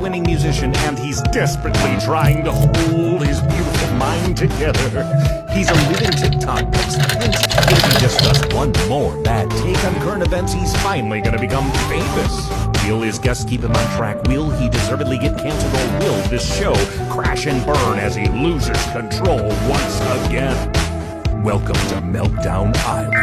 award-winning musician, and he's desperately trying to hold his beautiful mind together. He's a living TikTok post, and if he just does one more bad take on current events, he's finally gonna become famous. Will his guests keep him on track? Will he deservedly get canceled, or will this show crash and burn as he loses control once again? Welcome to Meltdown Island.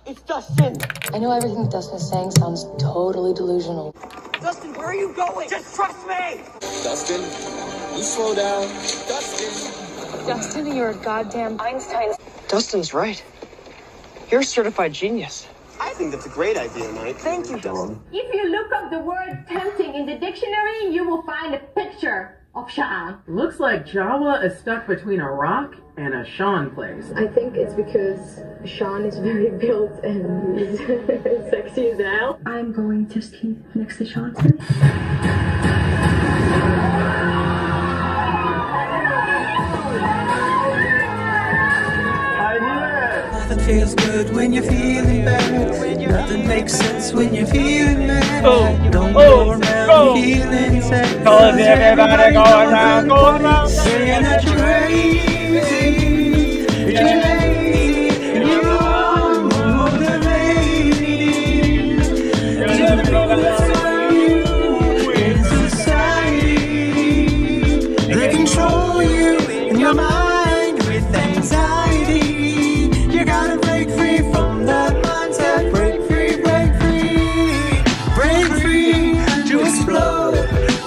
It's Dustin! I know everything that Dustin is saying sounds totally delusional. Dustin, where are you going? Just trust me! Dustin, you slow down. Dustin! Dustin, you're a goddamn Einstein. Dustin's right. You're a certified genius. I think that's a great idea, Mike. Thank you, Dustin. If you look up the word tempting in the dictionary, you will find a picture of Sean. Looks like Jawa is stuck between a rock and a Sean place. I think it's because Sean is very built and he's sexy as hell. I'm going to sleep next to Sean today. Nothing feels good when you're feeling bad. Nothing makes sense when you're feeling mad. Don't go around feeling sad. Cause everybody going around saying that you're crazy. You're lazy. You're wrong. Motivated. You're in society. They control you in your mind with anxiety. You gotta break free from that mindset. Break free, break free. Break free to explode.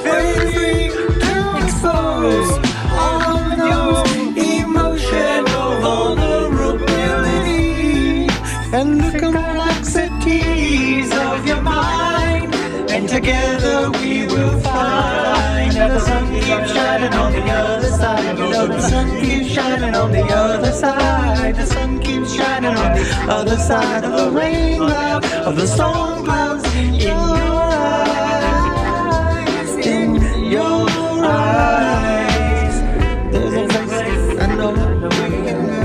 Break free to expose all of those emotional vulnerability and the complexities of your mind. And together we will find that the sun keeps shining on the other side. You know the sun keeps shining on the other side. The sun keeps shining on the other side of the rainbow, of the storm clouds in your eyes, in your eyes. There's a place I know we can go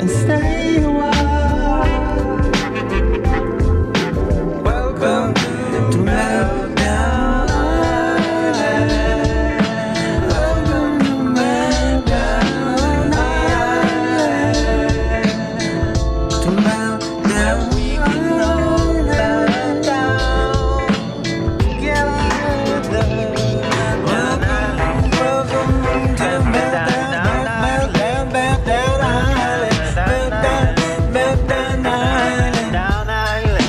and stay a while. Welcome to Meltdown Island. Welcome to Meltdown Island. To Meltdown, we can all meltdown together. Welcome to Meltdown Island. Meltdown Island. Meltdown Island. Down Island.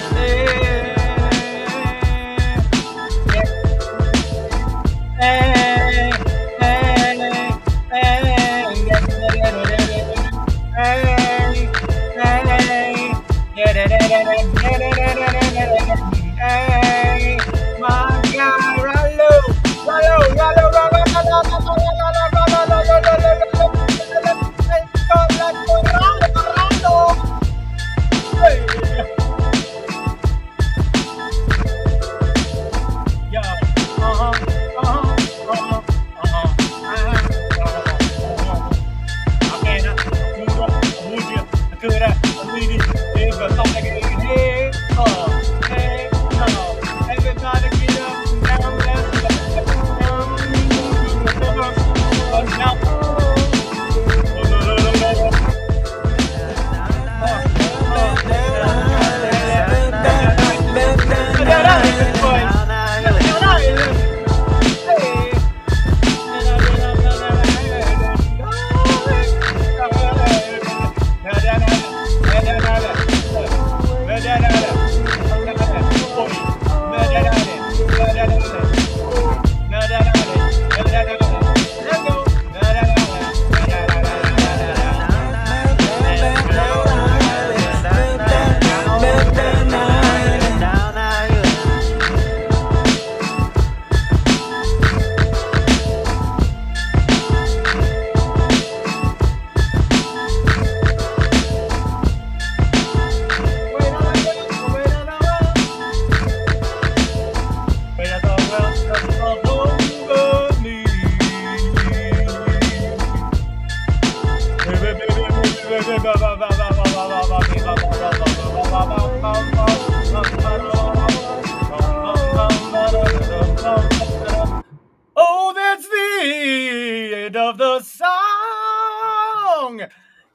Good.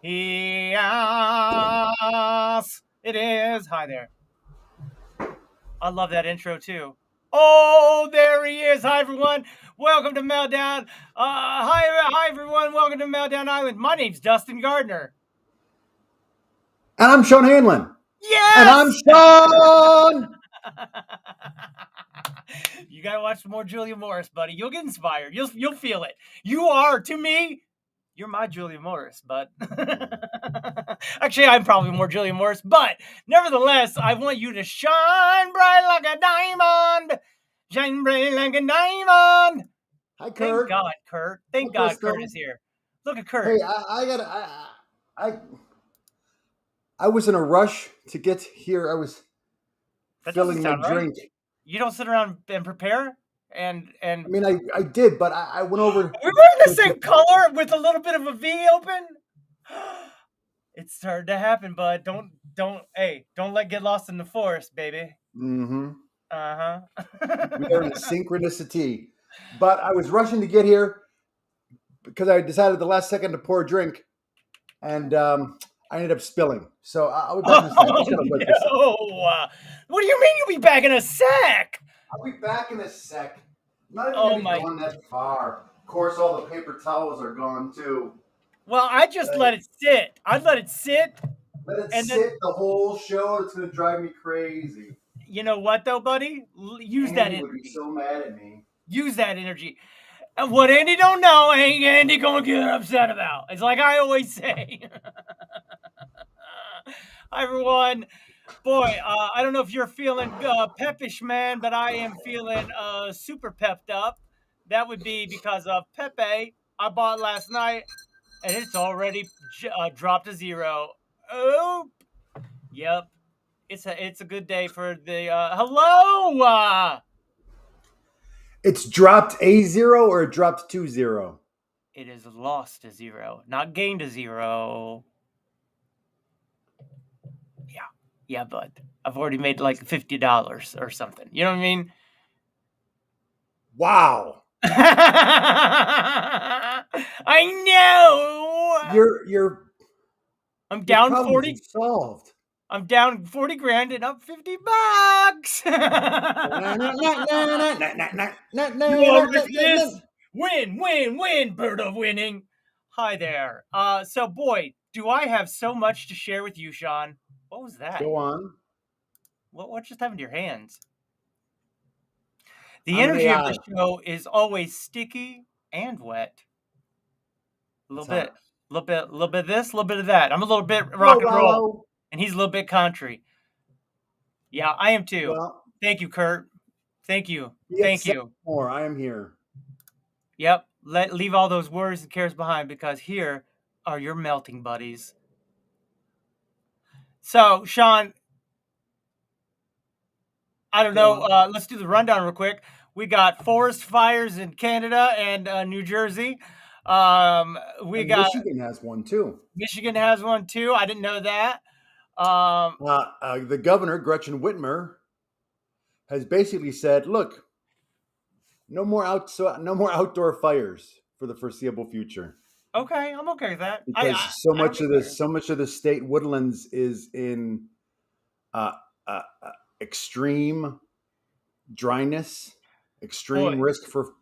Yes, it is. Hi there. I love that intro too. Oh, there he is. Hi, everyone. Welcome to Meltdown. Hi, everyone. Welcome to Meltdown Island. My name's Dustin Gardner. And I'm Sean Hanlon. Yes! And I'm Sean! You got to watch some more Julia Morris, buddy. You'll get inspired. You'll feel it. You are, to me, you're my Julia Morris, but actually, I'm probably more Julia Morris, but nevertheless, I want you to shine bright like a diamond. Shine bright like a diamond. Hi, Kurt. Thank God, Kurt. Thank God Kurt is here. Look at Kurt. Hey, I was in a rush to get here. I was filling my drink. Right. You don't sit around and prepare? And I mean, I did, but I went over. We were in the same color with a little bit of a V open. It started to happen, bud. Don't get lost in the forest, baby. Mm-hmm. Uh-huh. We are in a synchronicity. But I was rushing to get here because I decided the last second to pour a drink, and I ended up spilling. So I'll be back in a sec. No. What do you mean you'll be back in a sec? I'll be back in a sec. Not even going that far. Of course, all the paper towels are gone too. Well, I just let it sit. I'd let it sit. Let it sit the whole show. It's going to drive me crazy. You know what, though, buddy? Use that energy. Andy would be so mad at me. Use that energy. And what Andy don't know, ain't Andy going to get upset about. It's like I always say. Hi, everyone. Boy, I don't know if you're feeling peppish, man, but I am feeling super pepped up. That would be because of PEPE. I bought last night, and it's already dropped to 0. Oh, yep. It's a good day for the hello. It's dropped a 0 or it dropped to 0? It is lost to 0, not gained to 0. Yeah, bud. I've already made like $50 or something. You know what I mean? Wow. I know. I'm down 40. Solved. I'm down 40 grand and up $50. Win, bird of winning. Hi there. So boy, do I have so much to share with you, Sean. What was that? Go on. What just happened to your hands? The energy of the show is always sticky and wet. A little bit of this, a little bit of that. I'm a little bit rock and roll, and he's a little bit country. Yeah, I am too. Well, thank you, Kurt. Thank you. Thank you. More. I am here. Yep. Leave all those worries and cares behind, because here are your melting buddies. So, Sean, I don't know. Let's do the rundown real quick. We got forest fires in Canada and New Jersey. Michigan has one too. Michigan has one too. I didn't know that. The governor, Gretchen Whitmer, has basically said, "Look, no more outdoor fires for the foreseeable future." Okay, I'm okay with that. Because so much of the state woodlands is in extreme dryness, extreme risk for.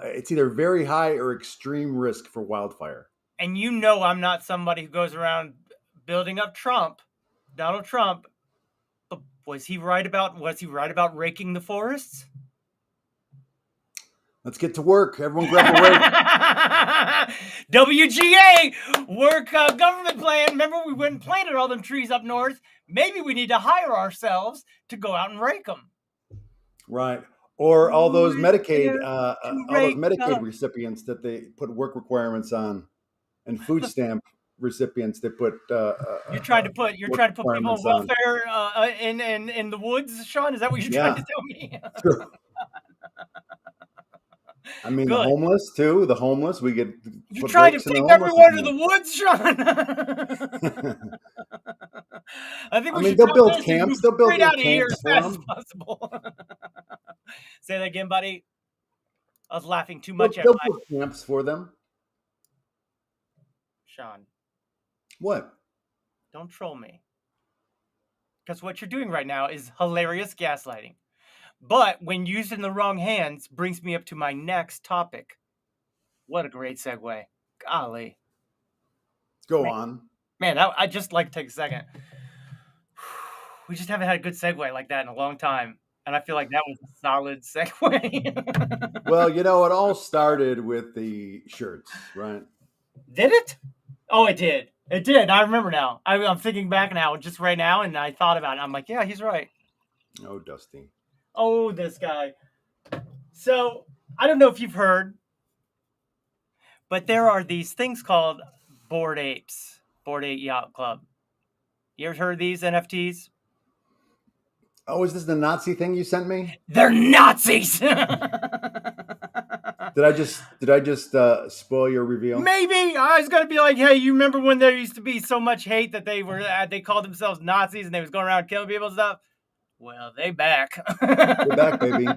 It's either very high or extreme risk for wildfire. And you know, I'm not somebody who goes around building up Donald Trump. But was he right about raking the forests? Let's get to work. Everyone grab a rake. WGA, work government plan. Remember, we went and planted all them trees up north. Maybe we need to hire ourselves to go out and rake them. Right. Or all those Medicaid, recipients that they put work requirements on, and food stamp recipients they put. You're trying to put people on welfare in the woods, Sean. Is that what you're trying to tell me? Sure. I mean, the homeless too. The homeless, we get. You trying to take everyone to the woods, Sean? I think they'll build camps. They'll build out of camps here as fast as possible. Say that again, buddy. I was laughing too much. They'll build camps for them, Sean. What? Don't troll me. Because what you're doing right now is hilarious gaslighting. But when used in the wrong hands, brings me up to my next topic. What a great segue. Golly. Go on. Man, I'd just like to take a second. We just haven't had a good segue like that in a long time. And I feel like that was a solid segue. Well, you know, it all started with the shirts, right? Did it? Oh, it did. It did. I remember now. I'm thinking back now, just right now, and I thought about it. I'm like, yeah, he's right. Oh, Dusty. Oh, this guy. So, I don't know if you've heard, but there are these things called Bored Apes. Bored Ape Yacht Club. You ever heard of these NFTs? Oh, is this the Nazi thing you sent me? They're Nazis! Did I just spoil your reveal? Maybe. I was going to be like, hey, you remember when there used to be so much hate that they called themselves Nazis and they was going around killing people and stuff? Well, they back. They're back, baby.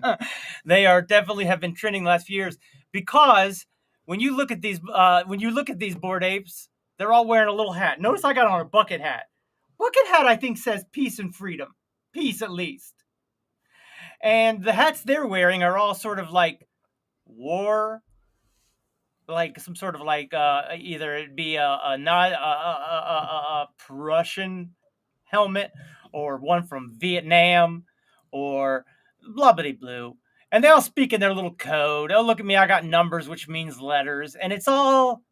They are definitely have been trending the last few years because when you look at these Bored Apes, they're all wearing a little hat. Notice I got on a bucket hat. Bucket hat, I think, says peace and freedom. Peace, at least. And the hats they're wearing are all sort of like war, like some sort of like either it'd be a Prussian helmet or one from Vietnam or blubbity blue. And they all speak in their little code. Oh, look at me, I got numbers, which means letters. And it's all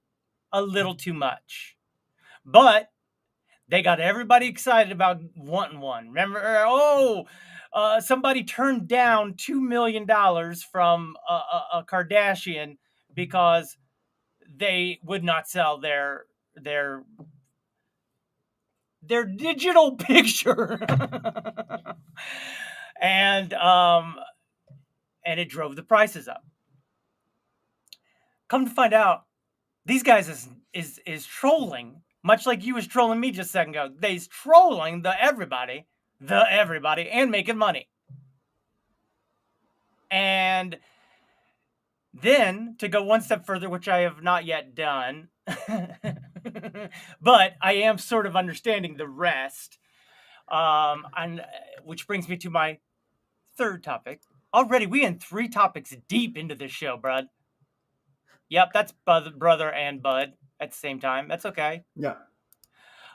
a little too much. But they got everybody excited about wanting one. Remember, somebody turned down $2 million from a Kardashian because they would not sell their digital picture. And it drove the prices up. Come to find out, these guys is trolling, much like you was trolling me just a second ago. They's trolling the everybody, and making money. And then, to go one step further, which I have not yet done, but I am sort of understanding the rest, and which brings me to my third topic. Already, we in 3 topics deep into this show, bud. Yep, that's brother and bud at the same time. That's okay. Yeah.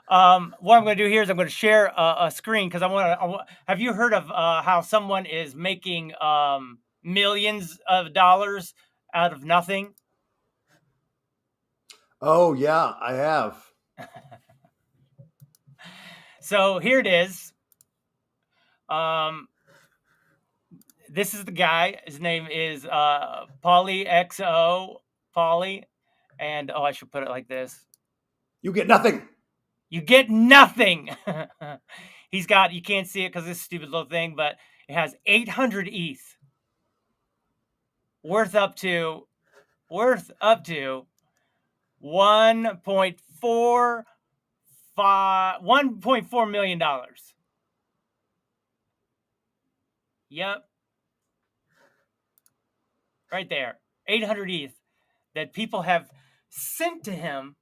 What I'm going to do here is I'm going to share a screen because I want. Have you heard of how someone is making millions of dollars out of nothing? Oh yeah, I have. So here it is. This is the guy. His name is PolyXO. Polly. And, I should put it like this. You get nothing. You get nothing. He's got, you can't see it because this stupid little thing, but it has 800 ETH. Worth up to $1.4 million. Yep. Right there. 800 ETH that people have sent to him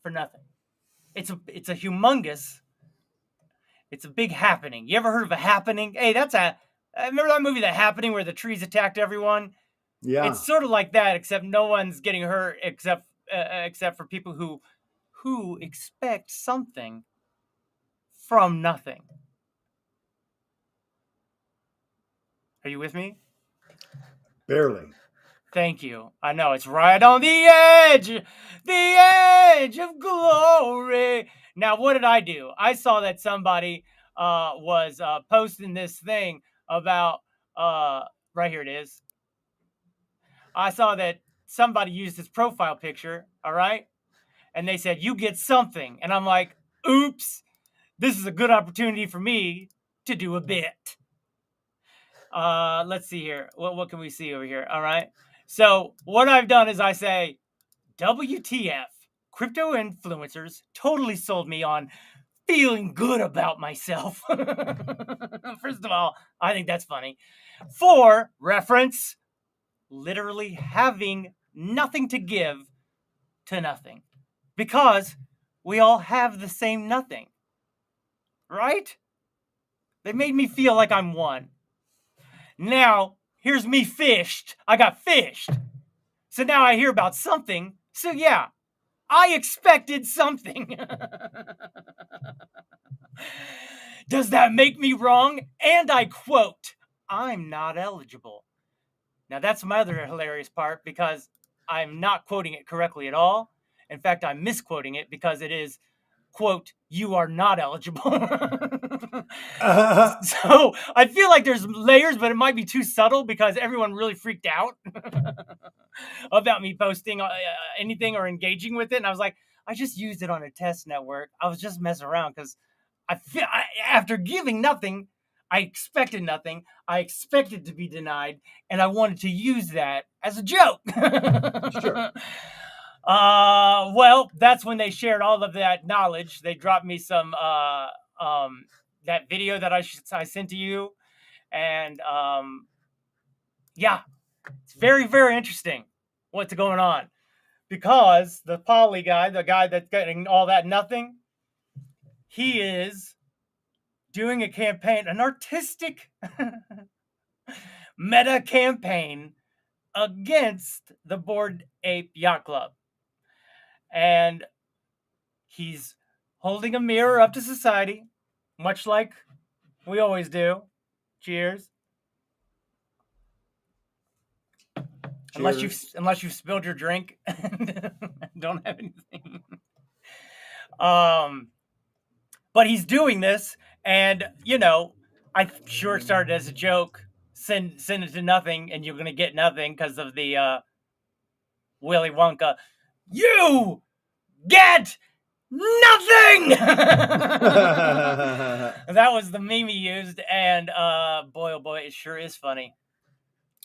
for nothing. It's a humongous, it's a big happening. You ever heard of a happening? Hey, remember that movie, The Happening, where the trees attacked everyone? Yeah. It's sort of like that, except no one's getting hurt except for people who expect something from nothing. Are you with me? Barely. Thank you. I know, it's right on the edge of glory. Now, what did I do? I saw that somebody was posting this thing about, right here it is. I saw that somebody used his profile picture, all right? And they said, you get something. And I'm like, oops, this is a good opportunity for me to do a bit. Let's see here. What can we see over here? All right. So what I've done is I say, WTF, crypto influencers totally sold me on feeling good about myself. First of all, I think that's funny. For reference, literally having nothing to give to nothing. Because we all have the same nothing. Right? They made me feel like I'm one. Now, here's me fished. I got fished. So now I hear about something. So yeah, I expected something. Does that make me wrong? And I quote, I'm not eligible. Now that's my other hilarious part because I'm not quoting it correctly at all. In fact, I'm misquoting it because it is, quote, you are not eligible. So I feel like there's layers, but it might be too subtle because everyone really freaked out about me posting anything or engaging with it. And I was like, I just used it on a test network. I was just messing around because after giving nothing, I expected nothing. I expected to be denied, and I wanted to use that as a joke. Sure. Well, that's when they shared all of that knowledge. They dropped me some that video that I sent to you, and yeah, it's very, very interesting what's going on because the poly guy, the guy that's getting all that nothing, he is doing a campaign, an artistic meta campaign against the Bored Ape Yacht Club. And he's holding a mirror up to society, much like we always do. Cheers. Cheers. Unless you've spilled your drink and don't have anything. But he's doing this, and you know, I'm sure it started as a joke. Send it to nothing, and you're gonna get nothing because of the Willy Wonka. You get nothing. That was the meme he used, and boy, oh boy, it sure is funny.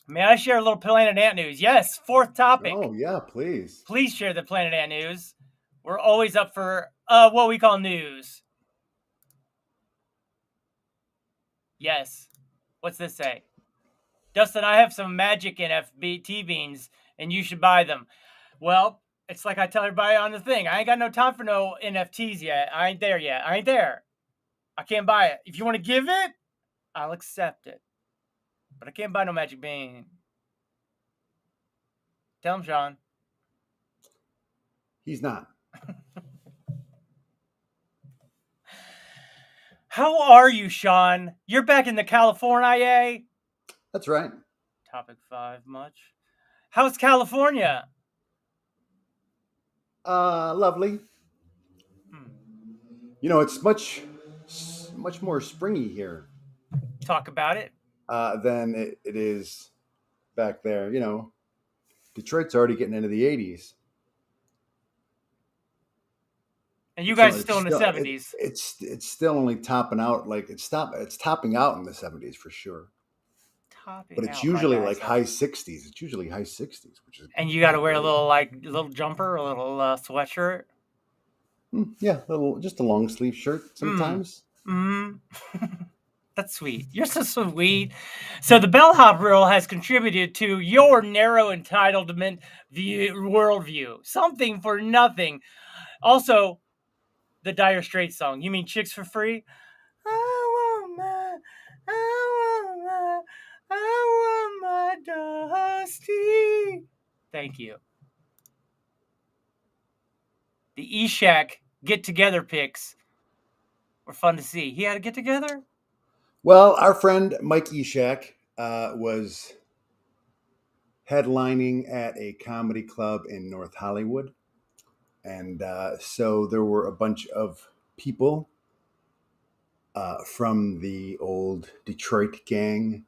May I share a little Planet Ant news? Yes, fourth topic. Oh yeah, please. Please share the Planet Ant news. We're always up for what we call news. Yes. What's this say? Dustin, I have some magic NFT beans, and you should buy them. Well, it's like I tell everybody on the thing. I ain't got no time for no NFTs yet. I ain't there yet. I ain't there. I can't buy it. If you want to give it, I'll accept it. But I can't buy no magic bean. Tell him, Sean. He's not. How are you, Sean? You're back in the California. That's right. Topic 5 much. How's California? Lovely. You know, it's much more springy here. Talk about it. Than it is back there. You know, Detroit's already getting into the 80s. And you guys are still in the 70s. It's still only topping out, like it's topping out in the 70s for sure. But it's usually like high 60s. It's usually high 60s, which is. And you got to wear a little jumper, a little sweatshirt. Yeah, just a long sleeve shirt sometimes. That's sweet. You're so sweet. So the bellhop rule has contributed to your narrow entitlement worldview. Something for nothing. Also, the Dire Straits song. You mean Chicks for Free? I want my Dusty. Thank you. The Eshak get-together pics were fun to see. He had a get-together? Well, our friend Mike Eshak was headlining at a comedy club in North Hollywood. And so there were a bunch of people from the old Detroit gang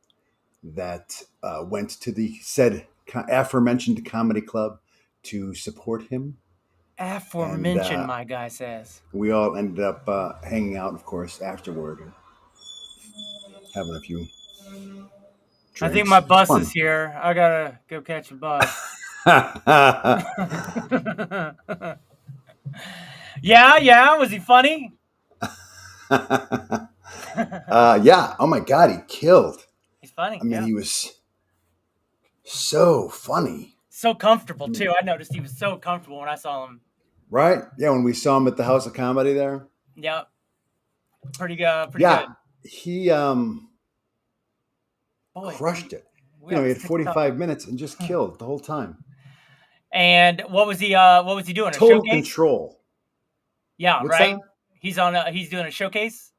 that went to the said aforementioned comedy club to support him. Aforementioned, my guy says. We all ended up hanging out, of course, afterward and having a few drinks. I think my bus is here. I gotta go catch a bus. Yeah. Was he funny? Yeah. Oh my God, he killed. He's funny. I mean, he was so funny. So comfortable too. I noticed he was so comfortable when I saw him. Right? Yeah, when we saw him at the House of Comedy there. Yep. Pretty good. Yeah, he Boy, crushed it. we He have had 6 45 minutes and just killed the whole time. And what was he doing? A Total showcase? control. Yeah, What's right. that? He's doing a showcase.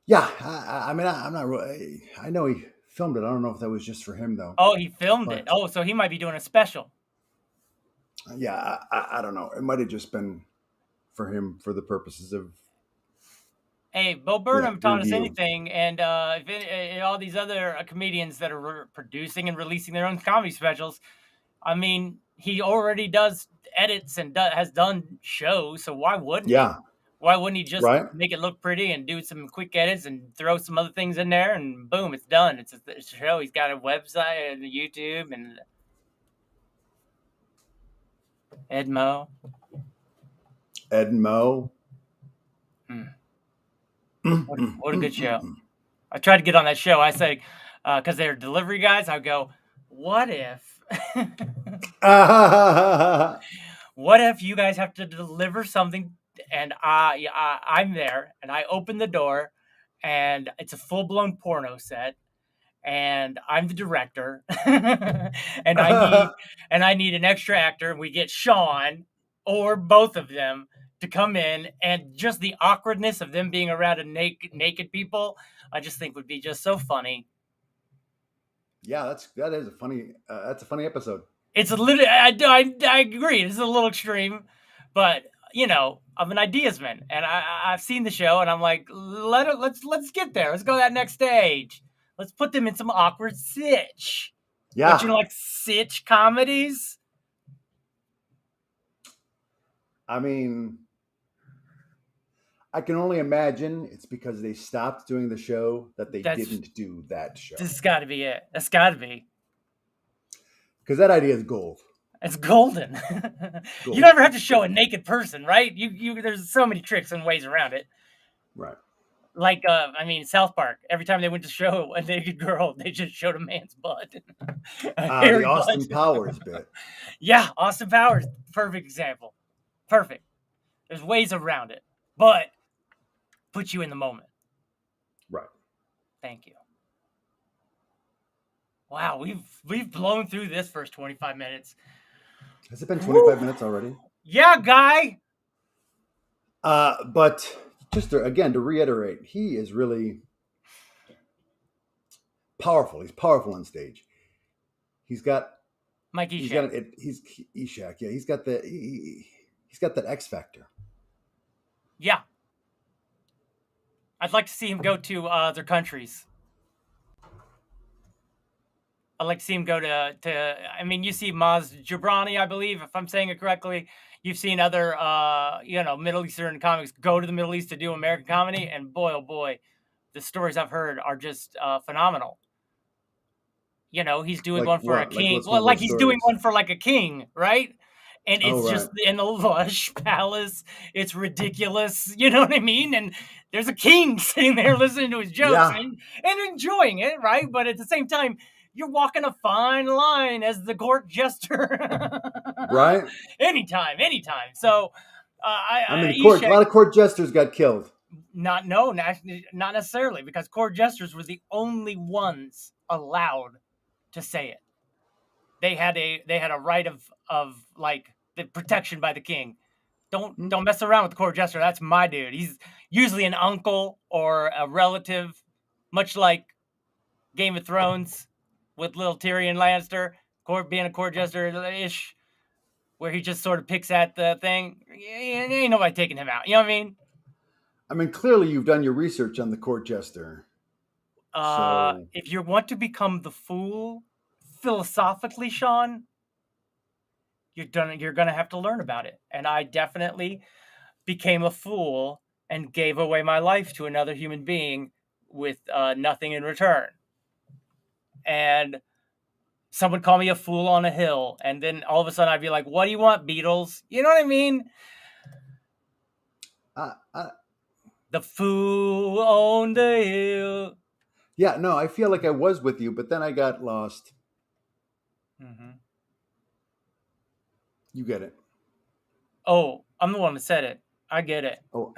Yeah, I mean, I'm not really. I know he filmed it. I don't know if that was just for him though. Oh, he filmed it. Oh, so he might be doing a special. Yeah, I don't know. It might have just been for him for the purposes of. Hey, Bo Burnham taught us review. anything, and all these other comedians that are producing and releasing their own comedy specials. I mean, he already does edits and has done shows, so why wouldn't? Yeah. Why wouldn't he just Right. make it look pretty and do some quick edits and throw some other things in there and boom, it's done. It's a show. He's got a website and YouTube and Edmo. What a good show. I tried to get on that show. I said, because they're delivery guys, I go, what if what if you guys have to deliver something and I'm there and I open the door and it's a full-blown porno set and I'm the director and I need an extra actor and we get Sean or both of them to come in, and just the awkwardness of them being around naked people, I just think would be just so funny. Yeah, that's a funny episode. It's a little. I agree. It's a little extreme, but I'm an ideas man, and I've seen the show, and I'm like, let's get there. Let's go to that next stage. Let's put them in some awkward sitch. Yeah, don't you like sitch comedies? I mean, I can only imagine it's because they stopped doing the show that they didn't do that show. This has got to be it. That's got to be. Because that idea is gold. It's golden. You never have to show a naked person, right? There's so many tricks and ways around it. Right. Like, South Park. Every time they went to show a naked girl, they just showed a man's butt. The Austin Powers bit. Yeah, Austin Powers. Perfect example. Perfect. There's ways around it, but put you in the moment. Right. Thank you. Wow, we've blown through this first 25 minutes. Has it been 25 minutes already? Yeah, guy. But just to reiterate, he is really powerful. He's powerful on stage. He's got Mike Eshak. He's Eshak. Yeah, he's got that X factor. Yeah. I'd like to see him go to other countries. I'd like to see him go to you see Maz Jobrani, I believe, if I'm saying it correctly. You've seen other, Middle Eastern comics go to the Middle East to do American comedy, and boy, oh boy, the stories I've heard are just phenomenal. He's doing one for a king. He's doing one for like a king, right? And it's just in a lush palace. It's ridiculous. You know what I mean? And there's a king sitting there listening to his jokes and enjoying it, right? But at the same time, you're walking a fine line as the court jester. Right? Anytime. So, a lot of court jesters got killed. Not necessarily, because court jesters were the only ones allowed to say it. They had a right of like the protection by the king. Don't mess around with the court jester. That's my dude. He's usually an uncle or a relative, much like Game of Thrones with little Tyrion Lannister, being a court jester-ish, where he just sort of picks at the thing. Ain't nobody taking him out. You know what I mean? Clearly you've done your research on the court jester. If you want to become the fool, philosophically, Sean, you're going to have to learn about it. And I definitely became a fool and gave away my life to another human being with nothing in return. And someone call me a fool on a hill, and then all of a sudden I'd be like, what do you want, Beatles? You know what I mean? The fool on the hill. Yeah, no, I feel like I was with you, but then I got lost. Mm-hmm. You get it. Oh, I'm the one that said it. I get it. Oh.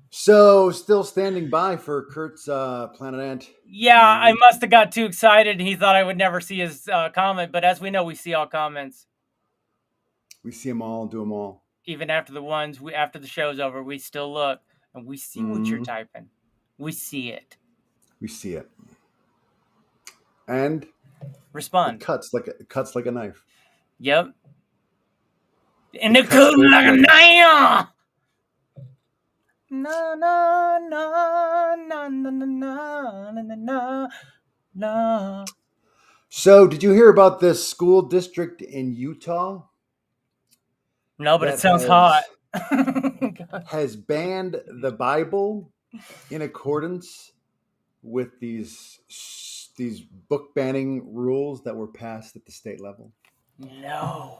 So, still standing by for Kurt's Planet Ant. Yeah, I must have got too excited. He thought I would never see his comment, but as we know, we see all comments. We see them all, do them all. Even after after the show's over, we still look and we see what you're typing. We see it. We see it. And respond. It cuts like a knife. Yep. And it cuts like a knife. Na na na na na na na na na. So, did you hear about this school district in Utah? No, but it sounds hot. Has banned the Bible in accordance with these book banning rules that were passed at the state level. No.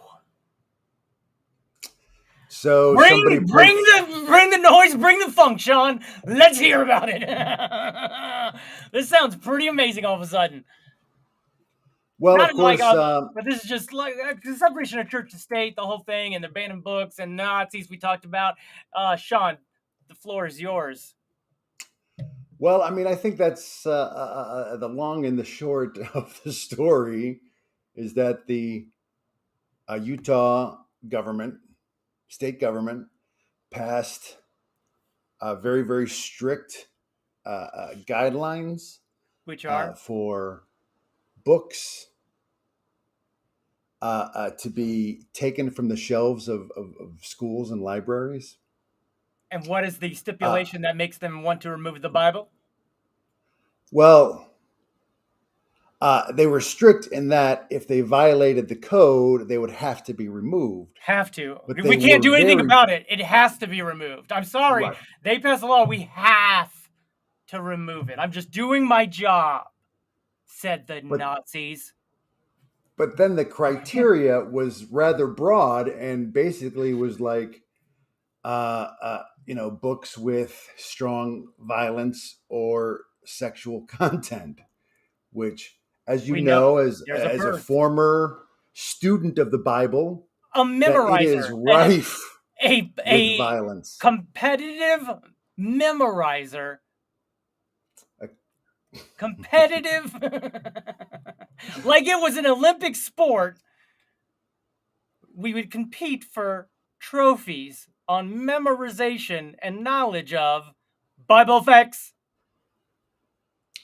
So bring the noise, bring the funk, Sean. Let's hear about it. This sounds pretty amazing all of a sudden. Well, Not of course, but this is just like the separation of church and state, the whole thing, and they're banning books and Nazis we talked about. Sean, the floor is yours. Well, I mean, I think that's the long and the short of the story is that the Utah government, state government, passed very, very strict guidelines, which are for books to be taken from the shelves of schools and libraries. And what is the stipulation that makes them want to remove the Bible? Well, they were strict in that if they violated the code, they would have to be removed. Have to. We can't do anything about it. It has to be removed. I'm sorry. Right. They passed a law. We have to remove it. I'm just doing my job, said the Nazis. But then the criteria was rather broad and basically was like, books with strong violence or sexual content, which, as you know, as a former student of the Bible, a memorizer, it is rife with violence. Competitive memorizer. Competitive, like it was an Olympic sport. We would compete for trophies on memorization and knowledge of Bible facts.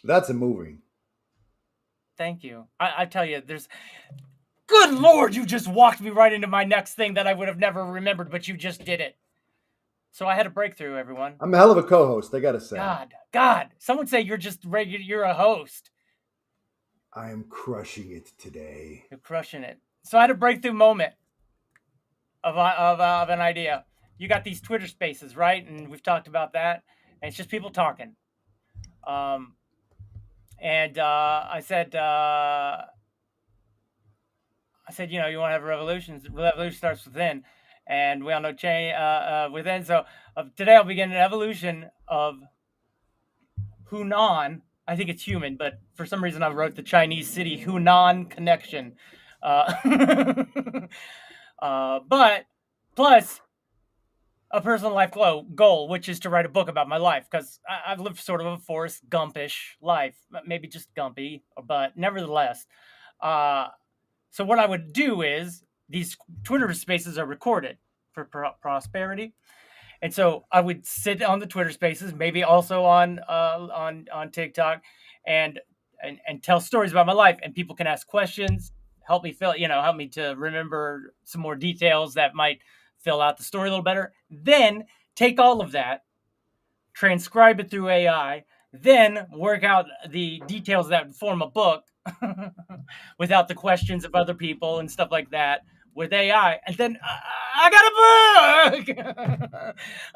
That's a movie. Thank you. I tell you, good Lord, you just walked me right into my next thing that I would have never remembered, but you just did it. So I had a breakthrough, everyone. I'm a hell of a co-host, I gotta say. God. Someone say you're just regular. You're a host. I am crushing it today. You're crushing it. So I had a breakthrough moment of an idea. You got these Twitter spaces, right? And we've talked about that. And it's just people talking. I said, you know, you want to have a revolution? The revolution starts within. And we all know change within. So today I'll begin an evolution of Hunan. I think it's human, but for some reason I wrote the Chinese city Hunan connection. But plus a personal life goal, which is to write a book about my life, because I've lived sort of a Forrest Gumpish life, maybe just Gumpy, but nevertheless. So what I would do is, these Twitter spaces are recorded for prosperity. And so I would sit on the Twitter spaces, maybe also on TikTok, and tell stories about my life. And people can ask questions, help me to remember some more details that might fill out the story a little better. Then take all of that, transcribe it through AI, then work out the details that form a book without the questions of other people and stuff like that with AI. And then I got a book,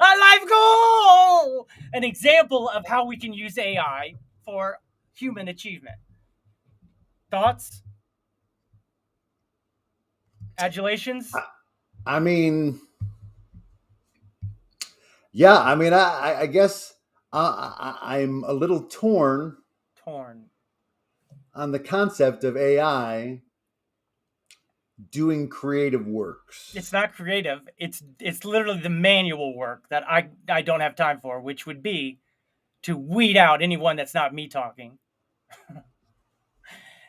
a life goal, an example of how we can use AI for human achievement. Thoughts? Adulations? I mean, yeah, I mean, I guess I'm a little torn. on the concept of AI doing creative works. It's not creative. It's literally the manual work that I don't have time for, which would be to weed out anyone that's not me talking.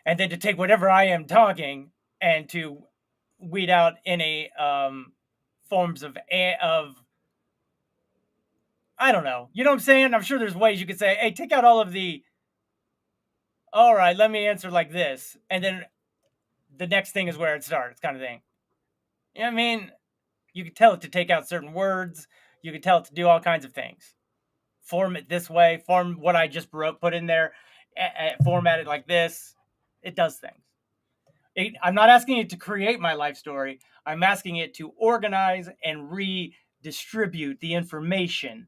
And then to take whatever I am talking and to weed out any forms of I don't know. You know what I'm saying? I'm sure there's ways you could say, hey, take out all of the, all right, let me answer like this. And then the next thing is where it starts, kind of thing. You know what I mean? You could tell it to take out certain words. You could tell it to do all kinds of things. Form it this way. Form what I just put in there. Format it like this. It does things. I'm not asking it to create my life story. I'm asking it to organize and redistribute the information.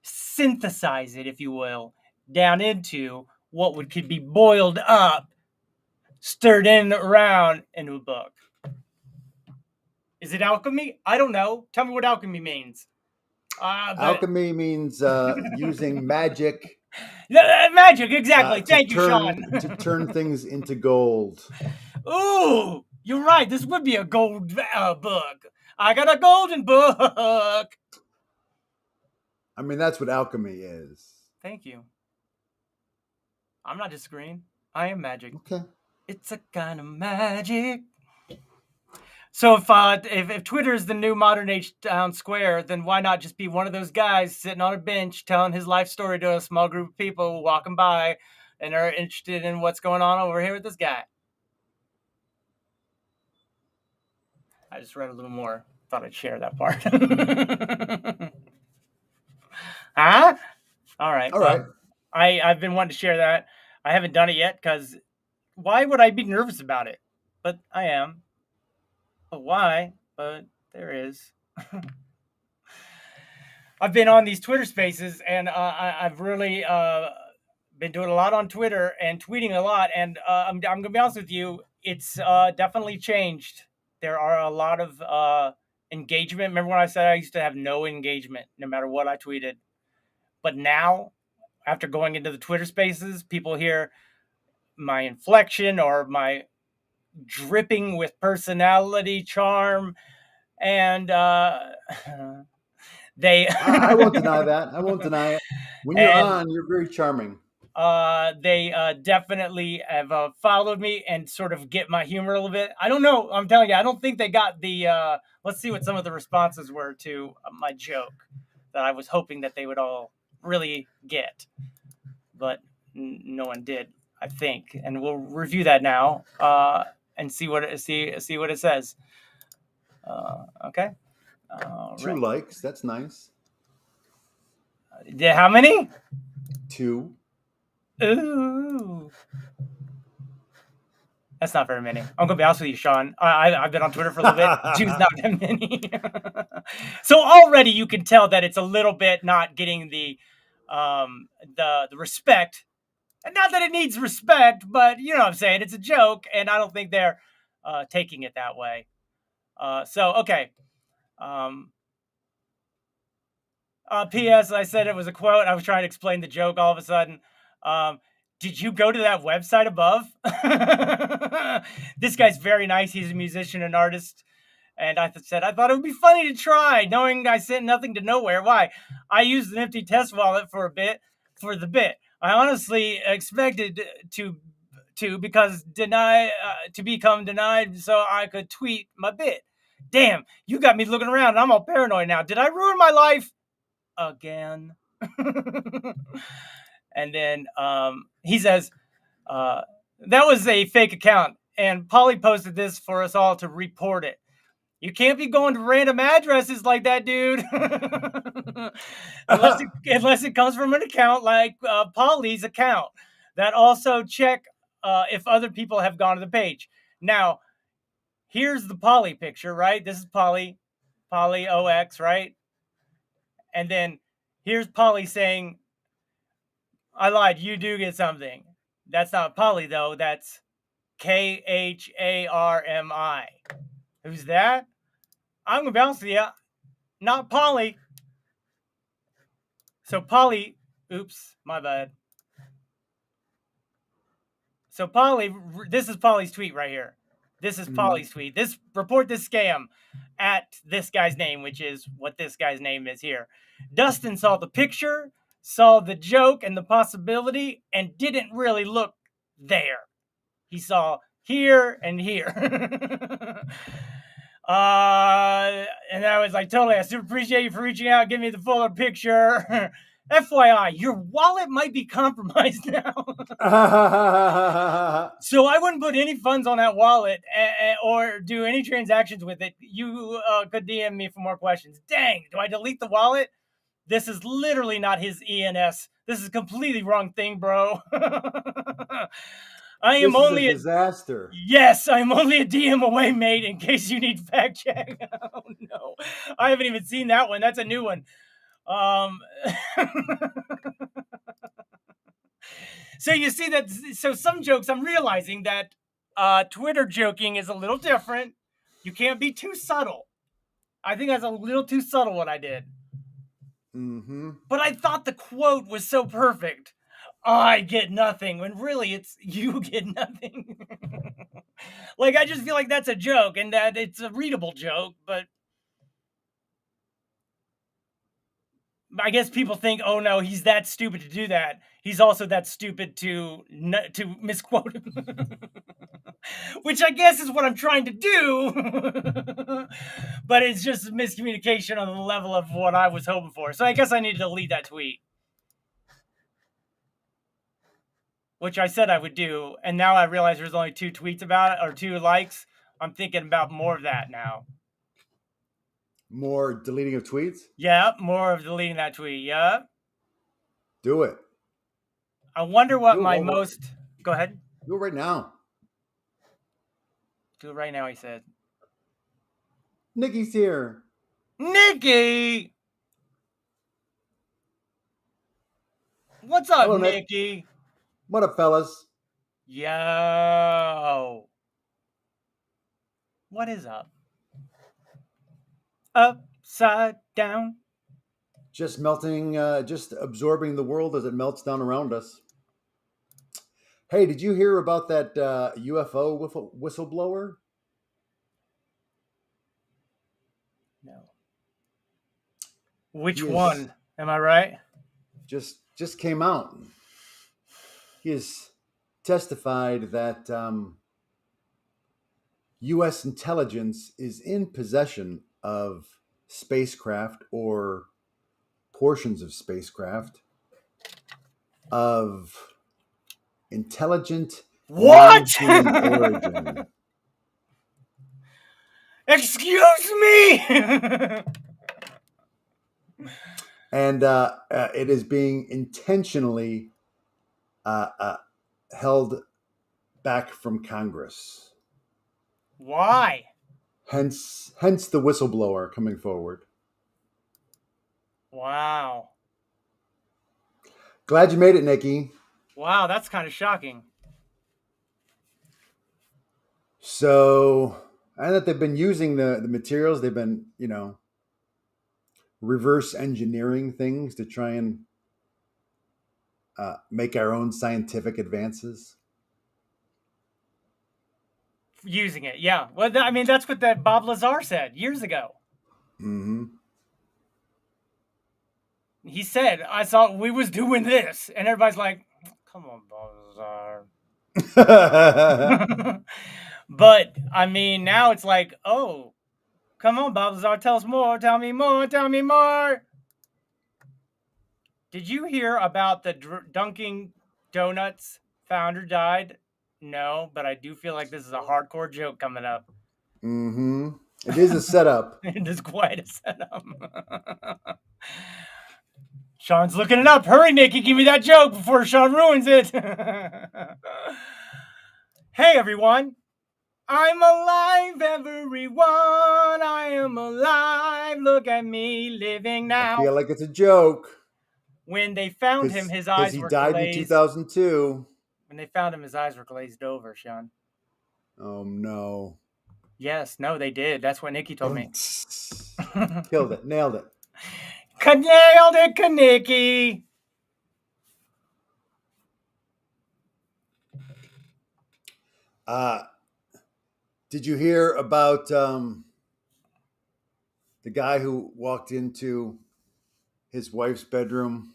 Synthesize it, if you will, down into what could be boiled up, stirred in around into a book. Is it alchemy? I don't know. Tell me what alchemy means. Alchemy means using magic. Magic, exactly. Thank you, Sean. To turn things into gold. Ooh, you're right. This would be a gold book. I got a golden book. I mean, that's what alchemy is. Thank you. I'm not disagreeing. I am magic. Okay. It's a kind of magic. So if Twitter is the new modern age town square, then why not just be one of those guys sitting on a bench telling his life story to a small group of people walking by and are interested in what's going on over here with this guy? I just read a little more. Thought I'd share that part. Huh? All right. All right. I've been wanting to share that. I haven't done it yet because why would I be nervous about it? But I am. But why? But there is. I've been on these Twitter spaces and I've really been doing a lot on Twitter and tweeting a lot. And I'm going to be honest with you. It's definitely changed. There are a lot of engagement. Remember when I said I used to have no engagement no matter what I tweeted? But now, after going into the Twitter spaces, people hear my inflection or my dripping with personality, charm, and they... I won't deny that. I won't deny it. When you're on, you're very charming. They definitely have followed me and sort of get my humor a little bit. I don't know. I'm telling you, I don't think they got the... let's see what some of the responses were to my joke that I was hoping that they would all really get. But no one did, I think. And we'll review that now and see what it says. Okay. Two likes. That's nice. How many? 2. Ooh. That's not very many. I'm going to be honest with you, Sean. I've been on Twitter for a little bit. 2's not that many. So already you can tell that it's a little bit not getting the respect. And not that it needs respect, but you know what I'm saying. It's a joke, and I don't think they're taking it that way. So, okay. P.S. I said it was a quote. I was trying to explain the joke all of a sudden. Did you go to that website above? This guy's very nice. He's a musician and artist. And I said, I thought it would be funny to try, knowing I sent nothing to nowhere. Why? I used an empty test wallet for the bit. I honestly expected to because to become denied so I could tweet my bit. Damn, you got me looking around. I'm all paranoid now. Did I ruin my life again? And then he says, that was a fake account. And Polly posted this for us all to report it. You can't be going to random addresses like that, dude. unless it comes from an account like Polly's account. That also check if other people have gone to the page. Now, here's the Polly picture, right? This is Polly OX, right? And then here's Polly saying, I lied, you do get something. That's not Polly, though. That's KHARMI. Who's that? I'm going to be honest with you. Not Polly. So Polly, oops, my bad. So Polly, this is Polly's tweet right here. This is Polly's tweet. Report this scam at this guy's name, which is what this guy's name is here. DUSTiN saw the picture, saw the joke and the possibility, and didn't really look there. He saw here and here. And I was like, totally, I super appreciate you for reaching out, giving me the fuller picture. FYI, your wallet might be compromised now. So I wouldn't put any funds on that wallet or do any transactions with it. You could DM me for more questions. Dang, do I delete the wallet? This is literally not his ENS. This is a completely wrong thing, bro. I am only a disaster. Yes, I'm only a DM away, mate, in case you need fact check. Oh no. I haven't even seen that one. That's a new one. So you see that, so some jokes, I'm realizing that Twitter joking is a little different. You can't be too subtle. I think that's a little too subtle what I did. But I thought the quote was so perfect. I get nothing, when really it's you get nothing. Like, I just feel like that's a joke and that it's a readable joke, but I guess people think, oh no, he's that stupid to do that. He's also that stupid to misquote him. Which I guess is what I'm trying to do. But it's just miscommunication on the level of what I was hoping for. So I guess I need to delete that tweet. Which I said I would do. And now I realize there's only 2 tweets about it, or 2 likes. I'm thinking about more of that now. More deleting of tweets? Yeah, more of deleting that tweet. Yeah. Do it. I wonder what my most... Go ahead. Do it right now. Do it right now, he said. Nikki's here. Nikki! What's up, Hello, Nikki? What up, fellas? Yo. What is up? Upside down. Just melting, just absorbing the world as it melts down around us. Hey, did you hear about that UFO whistleblower? No. Which one? Am I right? Just came out. He has testified that U.S. intelligence is in possession of spacecraft or portions of spacecraft of intelligent origin. Excuse me. And it is being intentionally held back from Congress. Why? Hence the whistleblower coming forward. Wow. Glad you made it, Nikki. Wow, that's kind of shocking. So, and that they've been using the materials, they've been, reverse engineering things to try and make our own scientific advances. Using it, yeah. Well, I mean, that's what that Bob Lazar said years ago. Mm-hmm. He said, I thought we was doing this. And everybody's like, come on, Bob Lazar. But, I mean, now it's like, oh, come on, Bob Lazar, tell us more. Tell me more. Tell me more. Did you hear about the Dunkin' Donuts founder died? No, but I do feel like this is a hardcore joke coming up. Mm-hmm. It is a setup. It is quite a setup. Sean's looking it up. Hurry, Nikki, give me that joke before Sean ruins it. Hey, everyone. I'm alive, everyone. I am alive. Look at me living now. I feel like it's a joke. When they found him, his eyes were glazed. Because he died in 2002. When they found him, his eyes were glazed over, Sean. Oh, no. Yes, no, they did. That's what Nikki told me. Killed it. Nailed it. Nailed it, Kaniki. Did you hear about the guy who walked into his wife's bedroom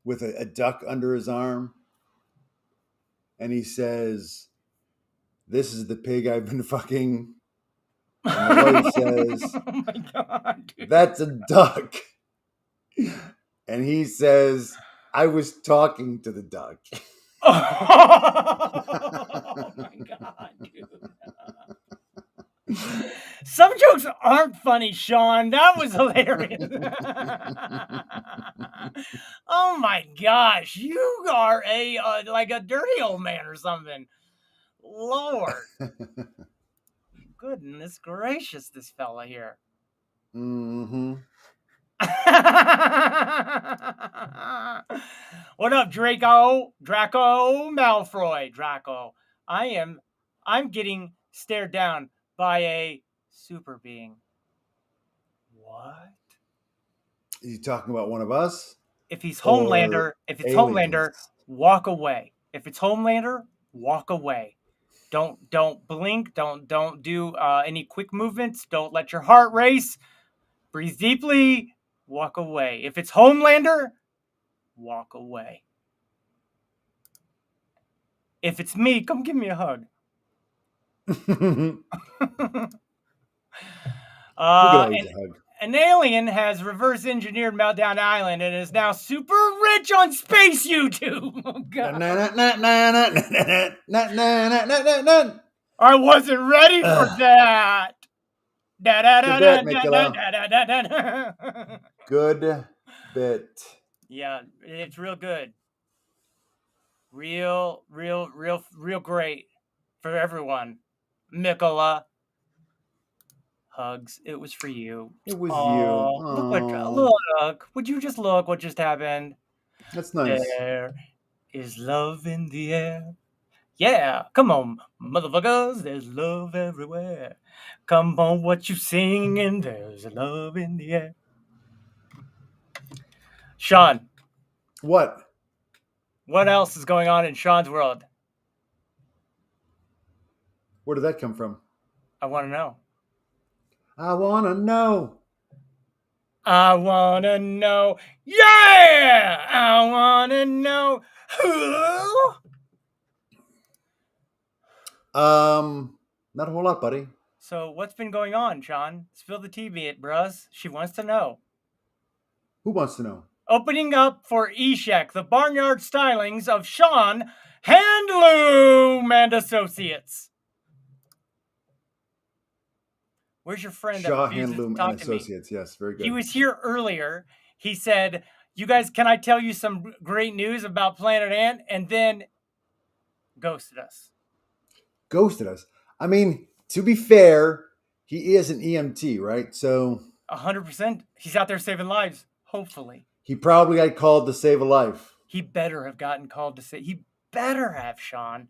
with a duck under his arm? And he says, "This is the pig I've been fucking." And the wife says, Oh my God, dude. "That's a duck." And he says, "I was talking to the duck." Oh my God, dude. Some jokes aren't funny, Sean. That was hilarious. Oh my gosh, you are a like a dirty old man or something. Lord, goodness gracious, this fella here. Mm-hmm. What up, Draco Malfoy? Draco, I'm getting stared down by a super being. What? Is he talking about one of us? If he's Or Homelander, aliens? Homelander, walk away. If it's Homelander, walk away. Don't blink. Don't do any quick movements. Don't let your heart race. Breathe deeply. Walk away. If it's Homelander, walk away. If it's me, come give me a hug. An alien has reverse engineered Meltdown Island and is now super rich on space YouTube. Oh, God. I wasn't ready for that. Good bit. Yeah, it's real good. Real great for everyone. Mikola. Hugs. It was for you. It was you. Look. Would you just look what just happened? That's nice. There is love in the air. Yeah. Come on, motherfuckers. There's love everywhere. Come on, what you singing? There's love in the air. Sean. What? What else is going on in Sean's world? Where did that come from? I want to know. I want to know. I want to know. Yeah! I want to know. Not a whole lot, buddy. So what's been going on, Sean? Spill the tea, be it, bruz. She wants to know. Who wants to know? Opening up for Eshek, the barnyard stylings of Sean Handloom and Associates. Where's your friend? Shaw Handloom and Associates. Yes, very good. He was here earlier. He said, "You guys, can I tell you some great news about Planet Ant?" And then ghosted us. Ghosted us. I mean, to be fair, he is an EMT, right? So 100%. He's out there saving lives. Hopefully. He probably got called to save a life. He better have gotten called to save. He better have, Sean.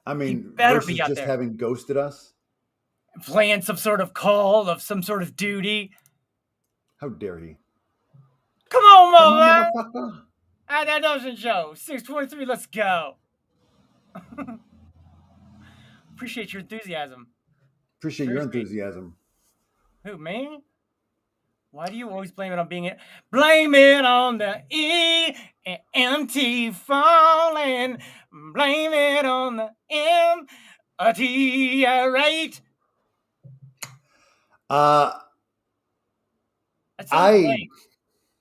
I mean, he better versus be out just there having ghosted us. Playing some sort of call of some sort of duty. How dare he? Come on, motherfucker. That doesn't show. 623, let's go. Appreciate your enthusiasm. Appreciate your enthusiasm. Who, me? Why do you always blame it on being it? Blame it on the EMT falling. Blame it on the MT rate.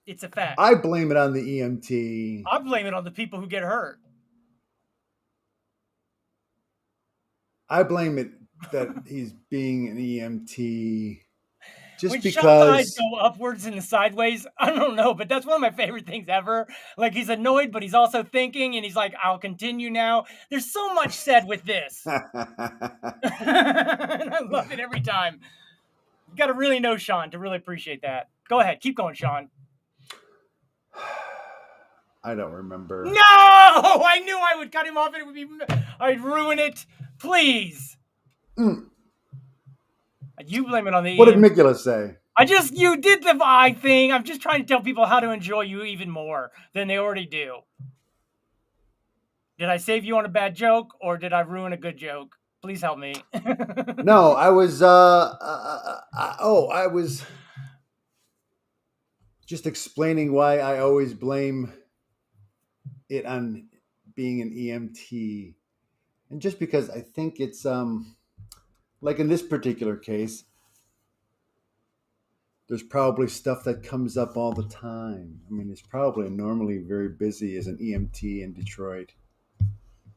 It's a fact. I blame it on the EMT. I blame it on the people who get hurt. I blame it that he's being an EMT just when because Sean's eyes go upwards and sideways, I don't know, but that's one of my favorite things ever. Like, he's annoyed, but he's also thinking, and he's like, I'll continue now. There's so much said with this. And I love it every time. You got to really know Sean to really appreciate that. Go ahead. Keep going, Sean. I don't remember. No! I knew I would cut him off and it would be... I'd ruin it. Please. You blame it on the... What did Mikula say? You did the eye thing. I'm just trying to tell people how to enjoy you even more than they already do. Did I save you on a bad joke, or did I ruin a good joke? Please help me. No, I was. I was just explaining why I always blame it on being an EMT, and just because I think it's like in this particular case, there's probably stuff that comes up all the time. I mean, it's probably normally very busy as an EMT in Detroit.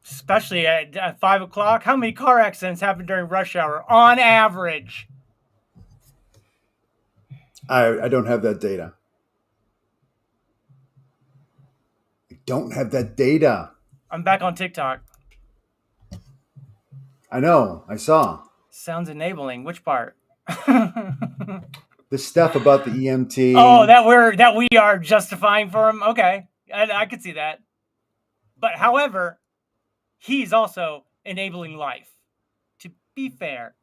Especially at 5 o'clock. How many car accidents happen during rush hour on average? I don't have that data. I don't have that data. I'm back on TikTok. I know. I saw. Sounds enabling. Which part? The stuff about the EMT. Oh, that we are justifying for him. Okay, I could see that. But however, he's also enabling life. To be fair.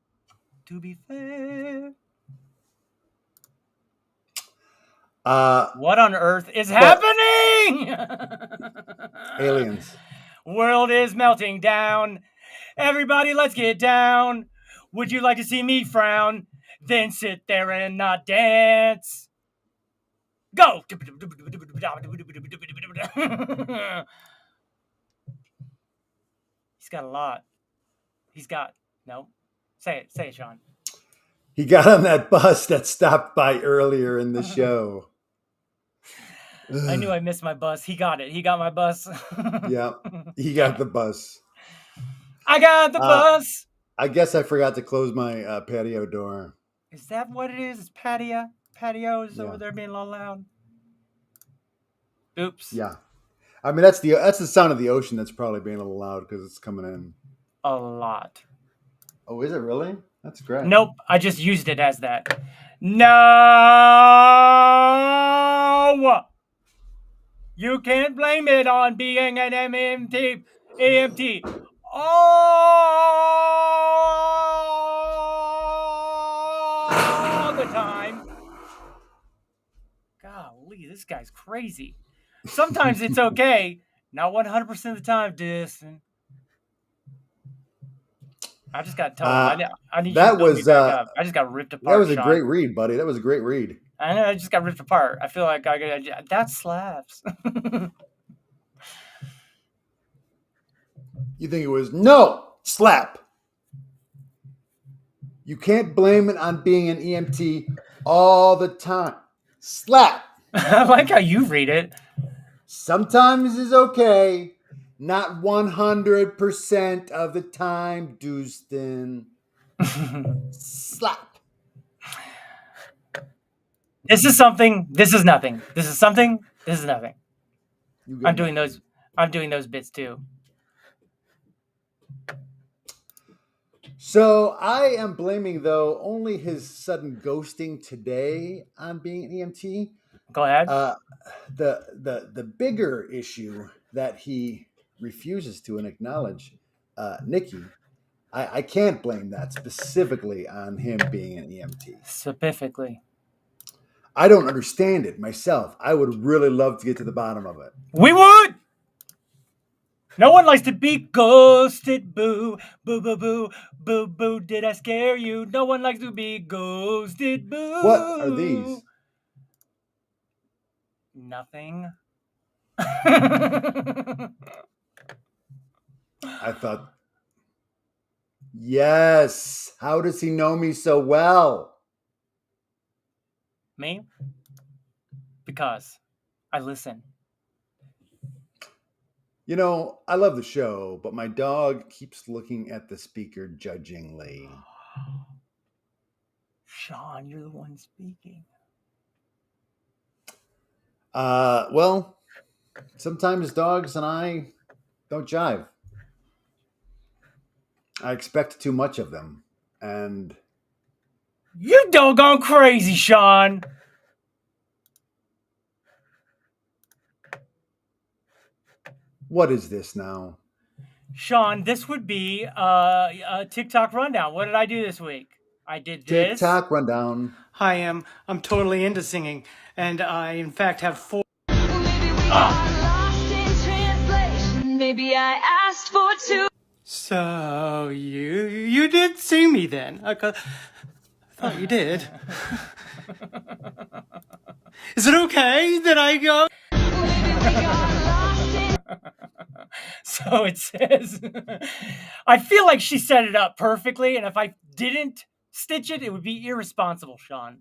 What on earth is happening? Aliens. World is melting down. Everybody, let's get down. Would you like to see me frown? Then sit there and not dance. Go! He's got a lot. No. Say it, Sean. He got on that bus that stopped by earlier in the show. I knew I missed my bus. He got it. He got my bus. Yeah, he got the bus. I got the bus. I guess I forgot to close my patio door. Is that what it is? It's patio? Patio is over there being a little loud. Oops. Yeah. I mean, that's the sound of the ocean that's probably being a little loud because it's coming in. A lot. Oh, is it really? That's great. Nope. I just used it as that. No! You can't blame it on being an EMT. All the time. Golly, this guy's crazy. Sometimes it's okay. Not 100% of the time, DUSTiN. I just got told. I need you to build me back up. I just got ripped apart. That was a Sean. great read, buddy. That was a great read. I know. I just got ripped apart. I feel like that slaps. You think it was no slap? You can't blame it on being an EMT all the time. Slap. I like how you read it. Sometimes is okay. Not 100% of the time, DUSTiN. Slap. This is something. This is nothing. This is something. This is nothing. I'm doing those bits too. So I am blaming, though, only his sudden ghosting today on being an EMT. Go ahead. The bigger issue that he refuses to acknowledge, Nikki, I can't blame that specifically on him being an EMT. Specifically. I don't understand it myself. I would really love to get to the bottom of it. We would! No one likes to be ghosted. Boo, boo, boo, boo, boo, boo. Did I scare you? No one likes to be ghosted. Boo. What are these? Nothing. I thought, yes. How does he know me so well? Me? Because I listen. You know, I love the show, but my dog keeps looking at the speaker judgingly. Sean, you're the one speaking. Well, sometimes dogs and I don't jive. I expect too much of them, and you doggone crazy, Sean. What is this now? Sean, this would be a TikTok rundown. What did I do this week? I did this. TikTok rundown. Hi, I'm totally into singing, and I, in fact, have 4... Maybe I asked for too. So you did see me then? I thought you did. Is it okay that I go? So it says, I feel like she set it up perfectly, and if I didn't stitch it, it would be irresponsible, Sean.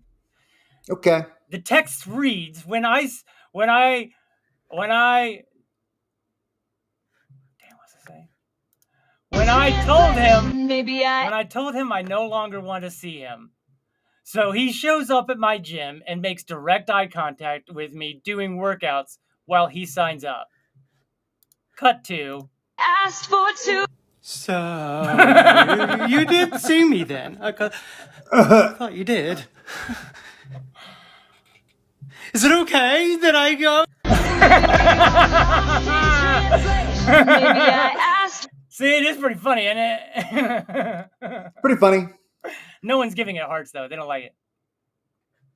Okay. The text reads, when I damn, what's it say? When I told him I no longer want to see him. So he shows up at my gym and makes direct eye contact with me doing workouts while he signs up. Cut to. Asked for two. So you did see me then? I thought you did. Is it okay that I go? Maybe I asked. See, it is pretty funny, isn't it? Pretty funny. No one's giving it hearts, though. They don't like it.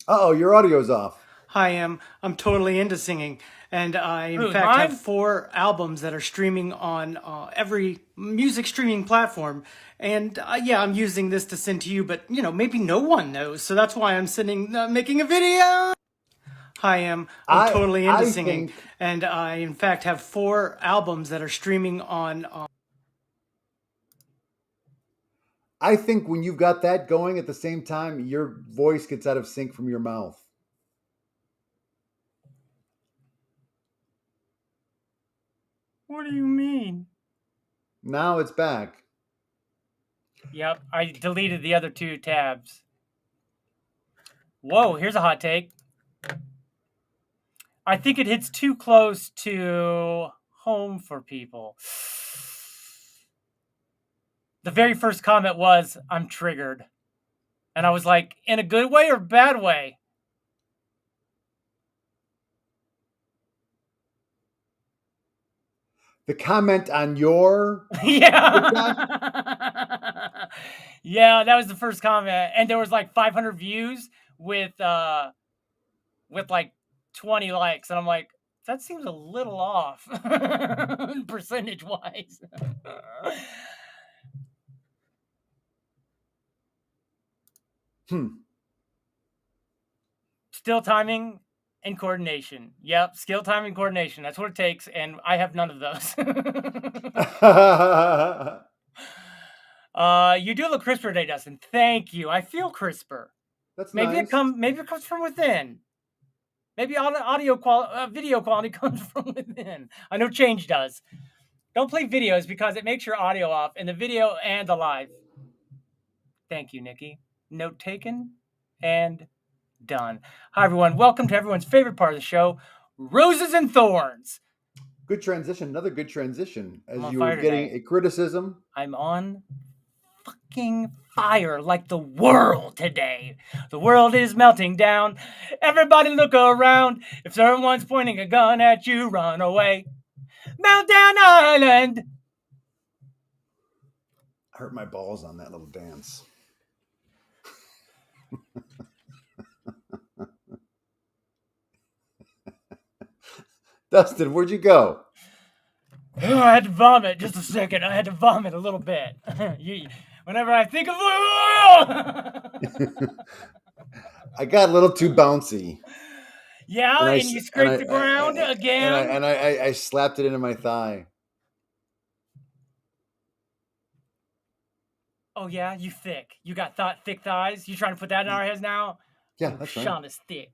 Uh-oh, your audio's off. Hi, I'm totally into singing, and I in fact mine? have 4 albums that are streaming on every music streaming platform. And yeah, I'm using this to send to you, but you know, maybe no one knows, so that's why I'm making a video. Hi, I'm totally into singing, and I in fact have 4 albums that are streaming on. I think when you've got that going at the same time, your voice gets out of sync from your mouth. What do you mean? Now it's back. Yep, I deleted the other 2 tabs. Whoa, here's a hot take. I think it hits too close to home for people. The very first comment was, I'm triggered. And I was like, in a good way or bad way? The comment on your... Yeah. Yeah, that was the first comment. And there was like 500 views with like 20 likes. And I'm like, that seems a little off percentage-wise. Skill, timing, and coordination. Yep, skill, timing, coordination. That's what it takes, and I have none of those. You do look crisper today, Dustin. Thank you. I feel crisper. That's maybe nice. Maybe it comes from within. Maybe video quality comes from within. I know change does. Don't play videos because it makes your audio off in the video and the live. Thank you, Nikki. Note taken and done. Hi, everyone. Welcome to everyone's favorite part of the show, Roses and Thorns. Good transition. Another good transition. As I'm on you were fire getting today. a criticism. I'm on fucking fire like the world today. The world is melting down. Everybody look around. If someone's pointing a gun at you, run away. Meltdown Island. I hurt my balls on that little dance. Dustin, where'd you go? Oh, I had to vomit just a second. I had to vomit a little bit. Whenever I think of... I got a little too bouncy. Yeah, and you scraped the ground again. And I slapped it into my thigh. Oh, yeah? You thick. You got thick thighs? You trying to put that in our heads now? Yeah, that's right. Sean is thick.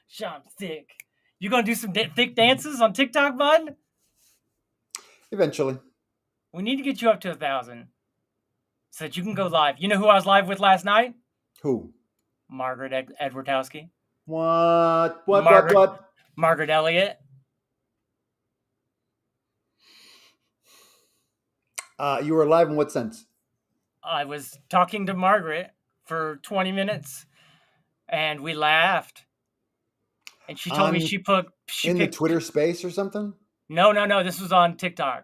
Sean's thick. You gonna do some thick dances on TikTok, bud? Eventually. We need to get you up to 1,000 so that you can go live. You know who I was live with last night? Who? Margaret Edwardowski. What? Margaret Elliott. You were live in what sense? I was talking to Margaret for 20 minutes, and we laughed. And she told me she picked the Twitter space or something? No. This was on TikTok.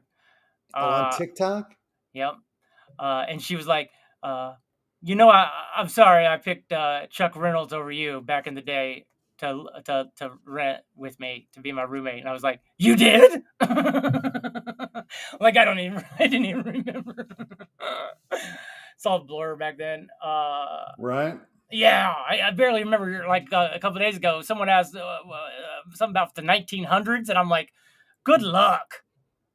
On TikTok? Yep. And she was like, I'm sorry I picked Chuck Reynolds over you back in the day to rent with me, to be my roommate. And I was like, you did? Like I didn't even remember. It's all blur back then. Right? Yeah, I barely remember. Like a couple of days ago, someone asked something about the 1900s, and I'm like, good luck.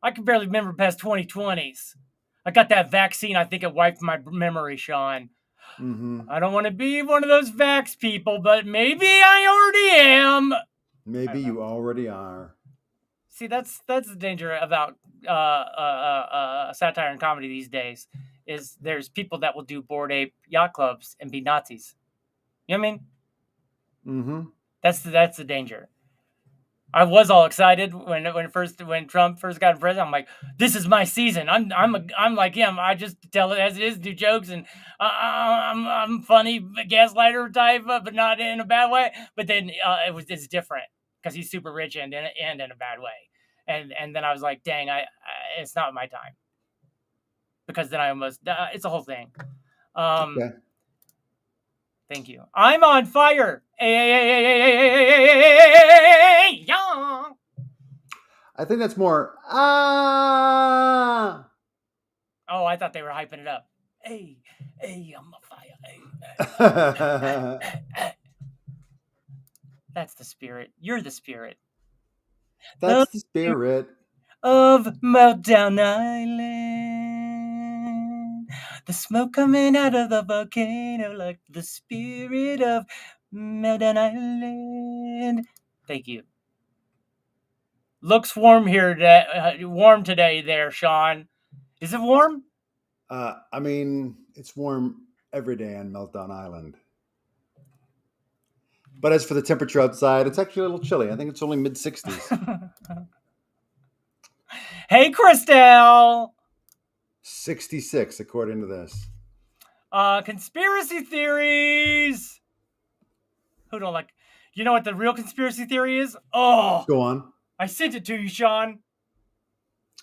I can barely remember past 2020s. I got that vaccine. I think it wiped my memory, Sean. Mm-hmm. I don't want to be one of those vax people, but maybe I already am. Maybe you already are. See, that's the danger about satire and comedy these days. Is there's people that will do Bored Ape yacht clubs and be Nazis. You know what I mean? Mm-hmm. That's the danger. I was all excited when Trump first got president. I'm like, this is my season. I'm like him. I just tell it as it is, do jokes, and I'm funny, gaslighter type, but not in a bad way. But then it's different because he's super rich and in a bad way. And then I was like, dang, it's not my time, because then I almost it's a whole thing. Okay. Thank you. I'm on fire. I think that's more. Oh, I thought they were hyping it up. Hey, I'm on fire. Hey. That's the spirit. You're the spirit. That's the spirit of Meltdown Island. The smoke coming out of the volcano like the spirit of Meltdown Island. Thank you. Looks warm here today. Warm today there, Sean. Is it warm? I mean, it's warm every day on Meltdown Island. But as for the temperature outside, it's actually a little chilly. I think it's only mid-60s. Hey, Christelle. 66, according to this. Conspiracy theories. Who don't like? You know what the real conspiracy theory is? Oh, go on. I sent it to you, Sean.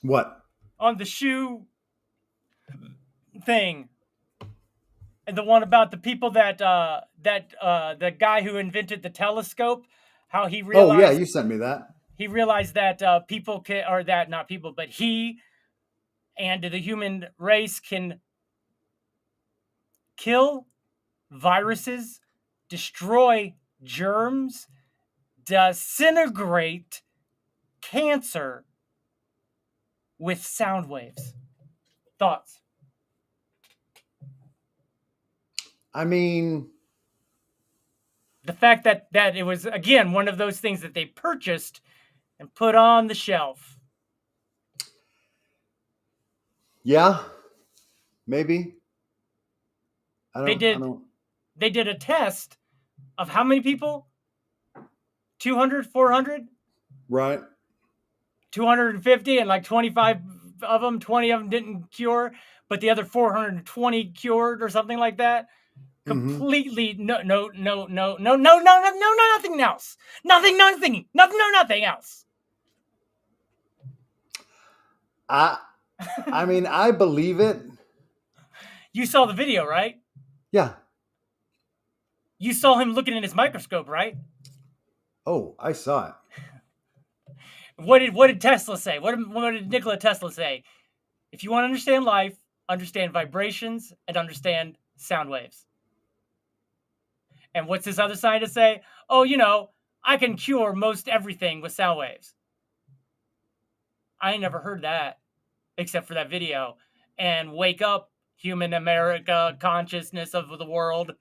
What? On the shoe thing, and the one about the people that the guy who invented the telescope, how he realized. Oh yeah, you sent me that. He realized that people can, or that not people, but he and the human race can kill viruses, destroy germs, disintegrate cancer with sound waves. Thoughts? I mean, the fact that it was, again, one of those things that they purchased and put on the shelf. Yeah, maybe. They did a test of how many people? 200, 400? Right. 250, and like 25 of them, 20 of them didn't cure, but the other 420 cured or something like that. Completely no, nothing else. Nothing else. I mean, I believe it. You saw the video, right? Yeah. You saw him looking in his microscope, right? Oh, I saw it. What did Tesla say? What did Nikola Tesla say? If you want to understand life, understand vibrations and understand sound waves. And what's this other scientist say? Oh, I can cure most everything with sound waves. I ain't never heard that, except for that video. And wake up, human America consciousness of the world.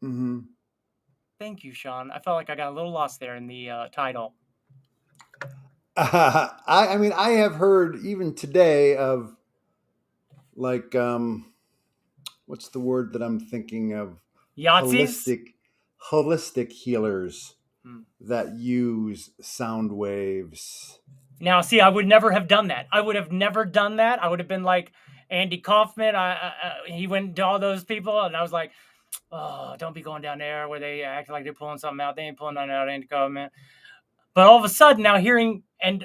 Mm-hmm. Thank you, Sean. I felt like I got a little lost there in the title. I mean, I have heard even today of like, what's the word that I'm thinking of? Yahtzees? Holistic healers that use sound waves. Now, see, I would never have done that. I would have never done that. I would have been like Andy Kaufman. He went to all those people, and I was like, oh, don't be going down there where they act like they're pulling something out. They ain't pulling nothing out, Andy Kaufman. But all of a sudden, now hearing and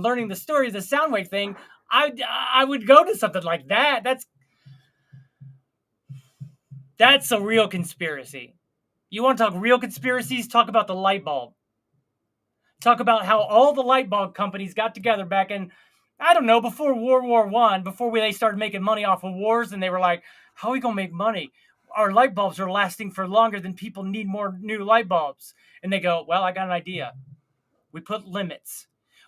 learning the story of the Soundwave thing, I would go to something like that. That's a real conspiracy. You want to talk real conspiracies? Talk about the light bulb. Talk about how all the light bulb companies got together back in, I don't know, before World War I, before they started making money off of wars, and they were like, how are we going to make money? Our light bulbs are lasting for longer than people need more new light bulbs. And they go, well, I got an idea. We put limits.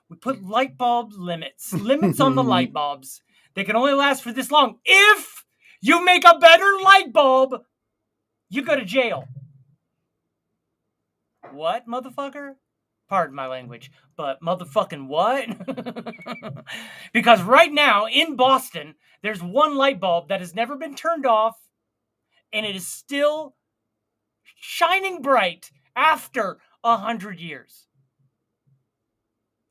We put light bulb limits. Limits on the light bulbs. They can only last for this long. If you make a better light bulb, you go to jail. What, motherfucker? Pardon my language, but motherfucking what? Because right now in Boston, there's one light bulb that has never been turned off, and it is still shining bright after 100 years.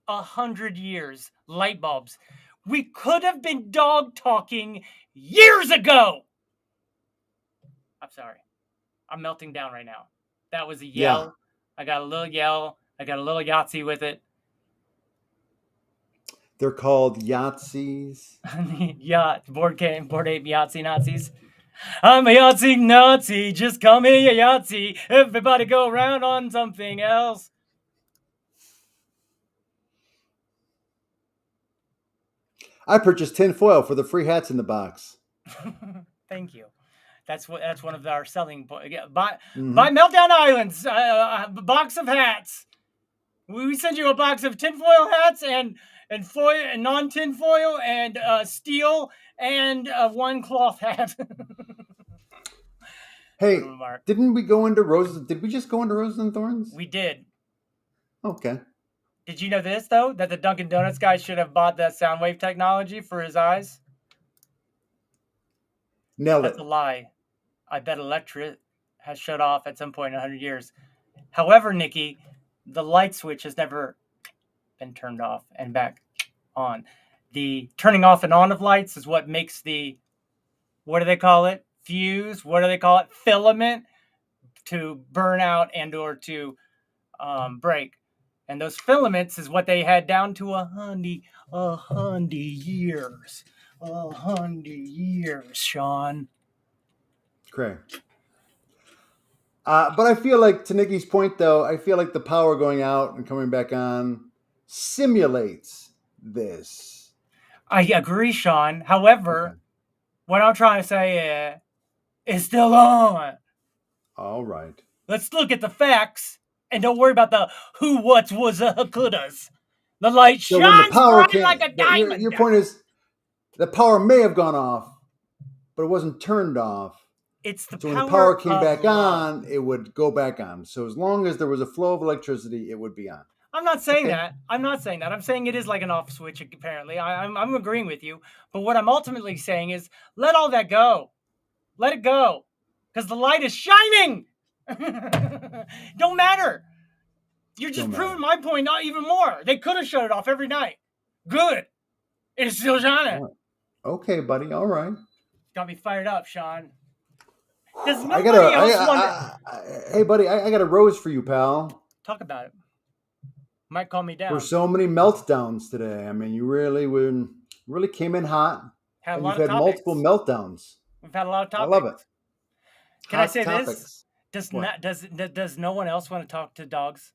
100 years, light bulbs. We could have been dog talking years ago. I'm sorry. I'm melting down right now. That was a yell. Yeah. I got a little yell. I got a little Yahtzee with it. They're called Yahtzees. Board ape Yahtzee Nazis. I'm a Yahtzee Nazi. Just call me a Yahtzee. Everybody go around on something else. I purchased tinfoil for the free hats in the box. Thank you. That's one of our selling points. Buy Meltdown Island's box of hats. We send you a box of tinfoil hats and foil and non-tinfoil and steel and one cloth hat. Hey, didn't we go into Roses? Did we just go into Roses and Thorns? We did. Okay. Did you know this, though? That the Dunkin' Donuts guy should have bought that sound wave technology for his eyes? Nailed That's it. a lie. I bet Electric has shut off at some point in 100 years. However, Nikki, the light switch has never been turned off and back on. The turning off and on of lights is what makes the, what do they call it? Fuse? What do they call it? Filament to burn out and or to break. And those filaments is what they had down to 100 years. 100 years, Sean. Correct. But I feel like, to Nikki's point, though, I feel like the power going out and coming back on simulates this. I agree, Sean. However, what I'm trying to say is, it's still on. All right. Let's look at the facts and don't worry about the who, what's, was, couldas. The light So when the shines power bright came, like a diamond. your point is, the power may have gone off, but it wasn't turned off. It's the so power when the power came of back love. on, it would go back on. So as long as there was a flow of electricity, it would be on. I'm not saying that. I'm not saying that. I'm saying it is like an off switch, apparently. I'm agreeing with you. But what I'm ultimately saying is let all that go. Let it go. Because the light is shining. Don't matter. You're just proving my point not even more. They could have shut it off every night. Good. It's still shining. Okay, buddy. All right. Got me fired up, Sean. Does Hey, buddy, I got a rose for you, pal. Talk about it. Might calm me down. For so many meltdowns today. I mean, you really came in hot. Had a and lot you've of had topics. multiple meltdowns. We've had a lot of topics. I love it. Can I say this? Does no one else want to talk to dogs?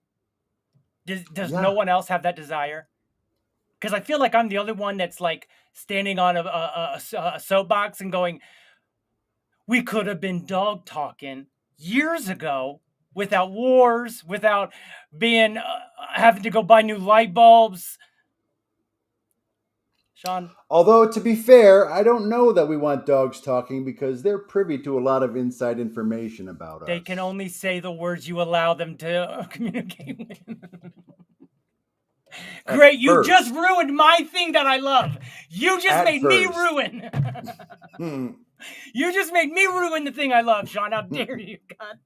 Does no one else have that desire? Because I feel like I'm the only one that's like standing on a soapbox and going, we could have been dog talking years ago without wars, without being having to go buy new light bulbs. Sean? Although, to be fair, I don't know that we want dogs talking because they're privy to a lot of inside information about us. They can only say the words you allow them to communicate with. Great, you just ruined my thing that I love. You just made me ruin. You just made me ruin the thing I love, Sean. How dare you, God.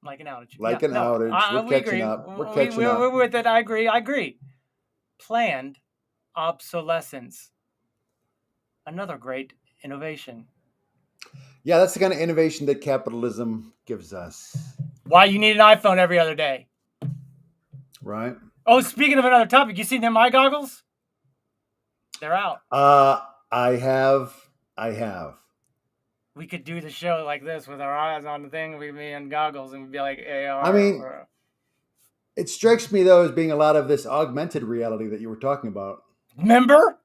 Like an outage. Like an outage. We're catching up. We're catching up. We're with it. I agree. Planned obsolescence. Another great innovation. Yeah, that's the kind of innovation that capitalism gives us. Why you need an iPhone every other day. Right. Oh, speaking of another topic, you seen them eye goggles? They're out. I have. We could do the show like this with our eyes on the thing. We'd be in goggles and we'd be like, hey, I mean, It strikes me though as being a lot of this augmented reality that you were talking about. Remember?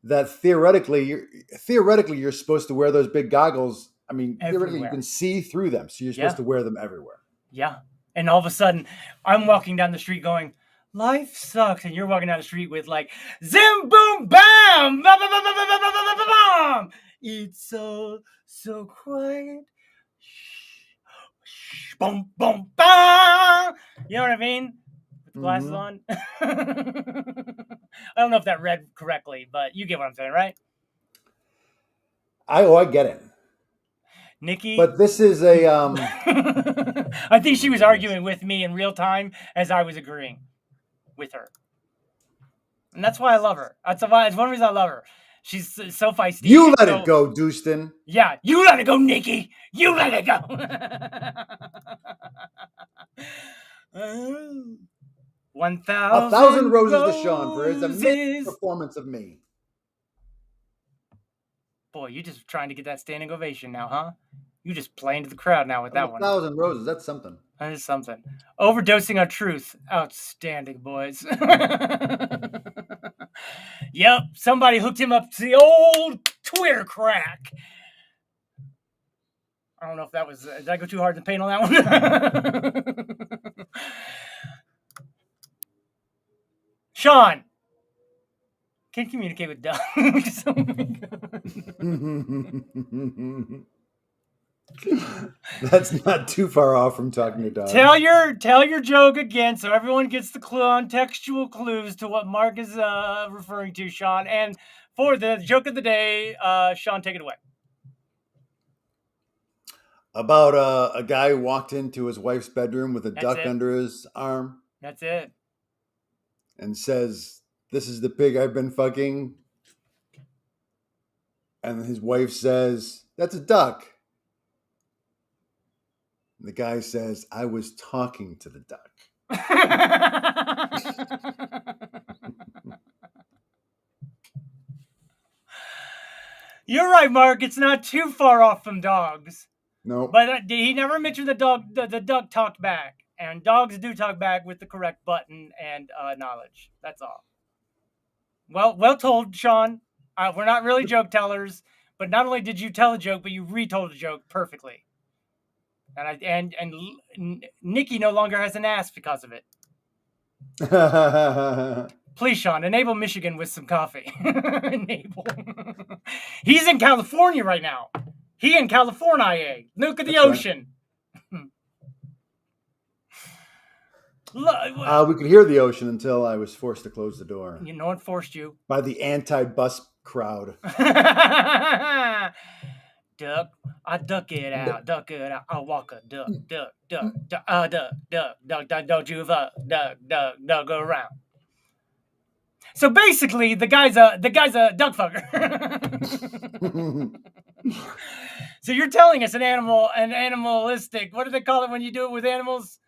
That theoretically you're supposed to wear those big goggles. I mean, theoretically you Everywhere. can see through them, so you're supposed to wear them everywhere. Yeah. And all of a sudden, I'm walking down the street going, life sucks. And you're walking down the street with like, zim, boom, bam, bam, bam, bam, bam, bam, bam, bam, bam, bam. It's so quiet. Shh, boom, boom, bam. You know what I mean? With the glasses on. I don't know if that read correctly, but you get what I'm saying, right? I get it. Nikki. But this is a I think she was arguing with me in real time as I was agreeing with her. And that's why I love her. It's one reason I love her. She's so feisty. You let it go, DUSTiN. Yeah, you let it go, Nikki. You let it go. 1,000 roses to Sean for his amazing performance of me. Boy, you're just trying to get that standing ovation now, huh? You just playing to the crowd now with that one. 1,000 roses, that's something. That is something. Overdosing on truth. Outstanding, boys. Yep, somebody hooked him up to the old Twitter crack. I don't know if that was... did I go too hard in the paint on that one? Sean! Can't communicate with Doug. Oh my God. That's not too far off from talking to Doug. Tell your joke again so everyone gets the clue on textual clues to what Mark is referring to, Sean. And for the joke of the day, Sean, take it away. About a guy who walked into his wife's bedroom with a duck under his arm. That's it. And says, "This is the pig I've been fucking." And his wife says, "That's a duck." And the guy says, "I was talking to the duck." You're right, Mark. It's not too far off from dogs. No. But he never mentioned the dog. The duck talked back. And dogs do talk back with the correct button and knowledge. That's all. Well told, Sean. We're not really joke tellers, but not only did you tell a joke, but you retold a joke perfectly. And Nikki no longer has an ass because of it. Please, Sean, enable Michigan with some coffee. Enable. He's in California right now. He in California. Look at the ocean. We could hear the ocean until I was forced to close the door. No one forced you. By the anti-bus crowd. Duck. I duck it out. Duck it out. I walk a duck. Duck. Duck. Duck. Don't you fuck. Duck. Go around. So basically, the guy's a duck fucker. So you're telling us an animalistic, what do they call it when you do it with animals?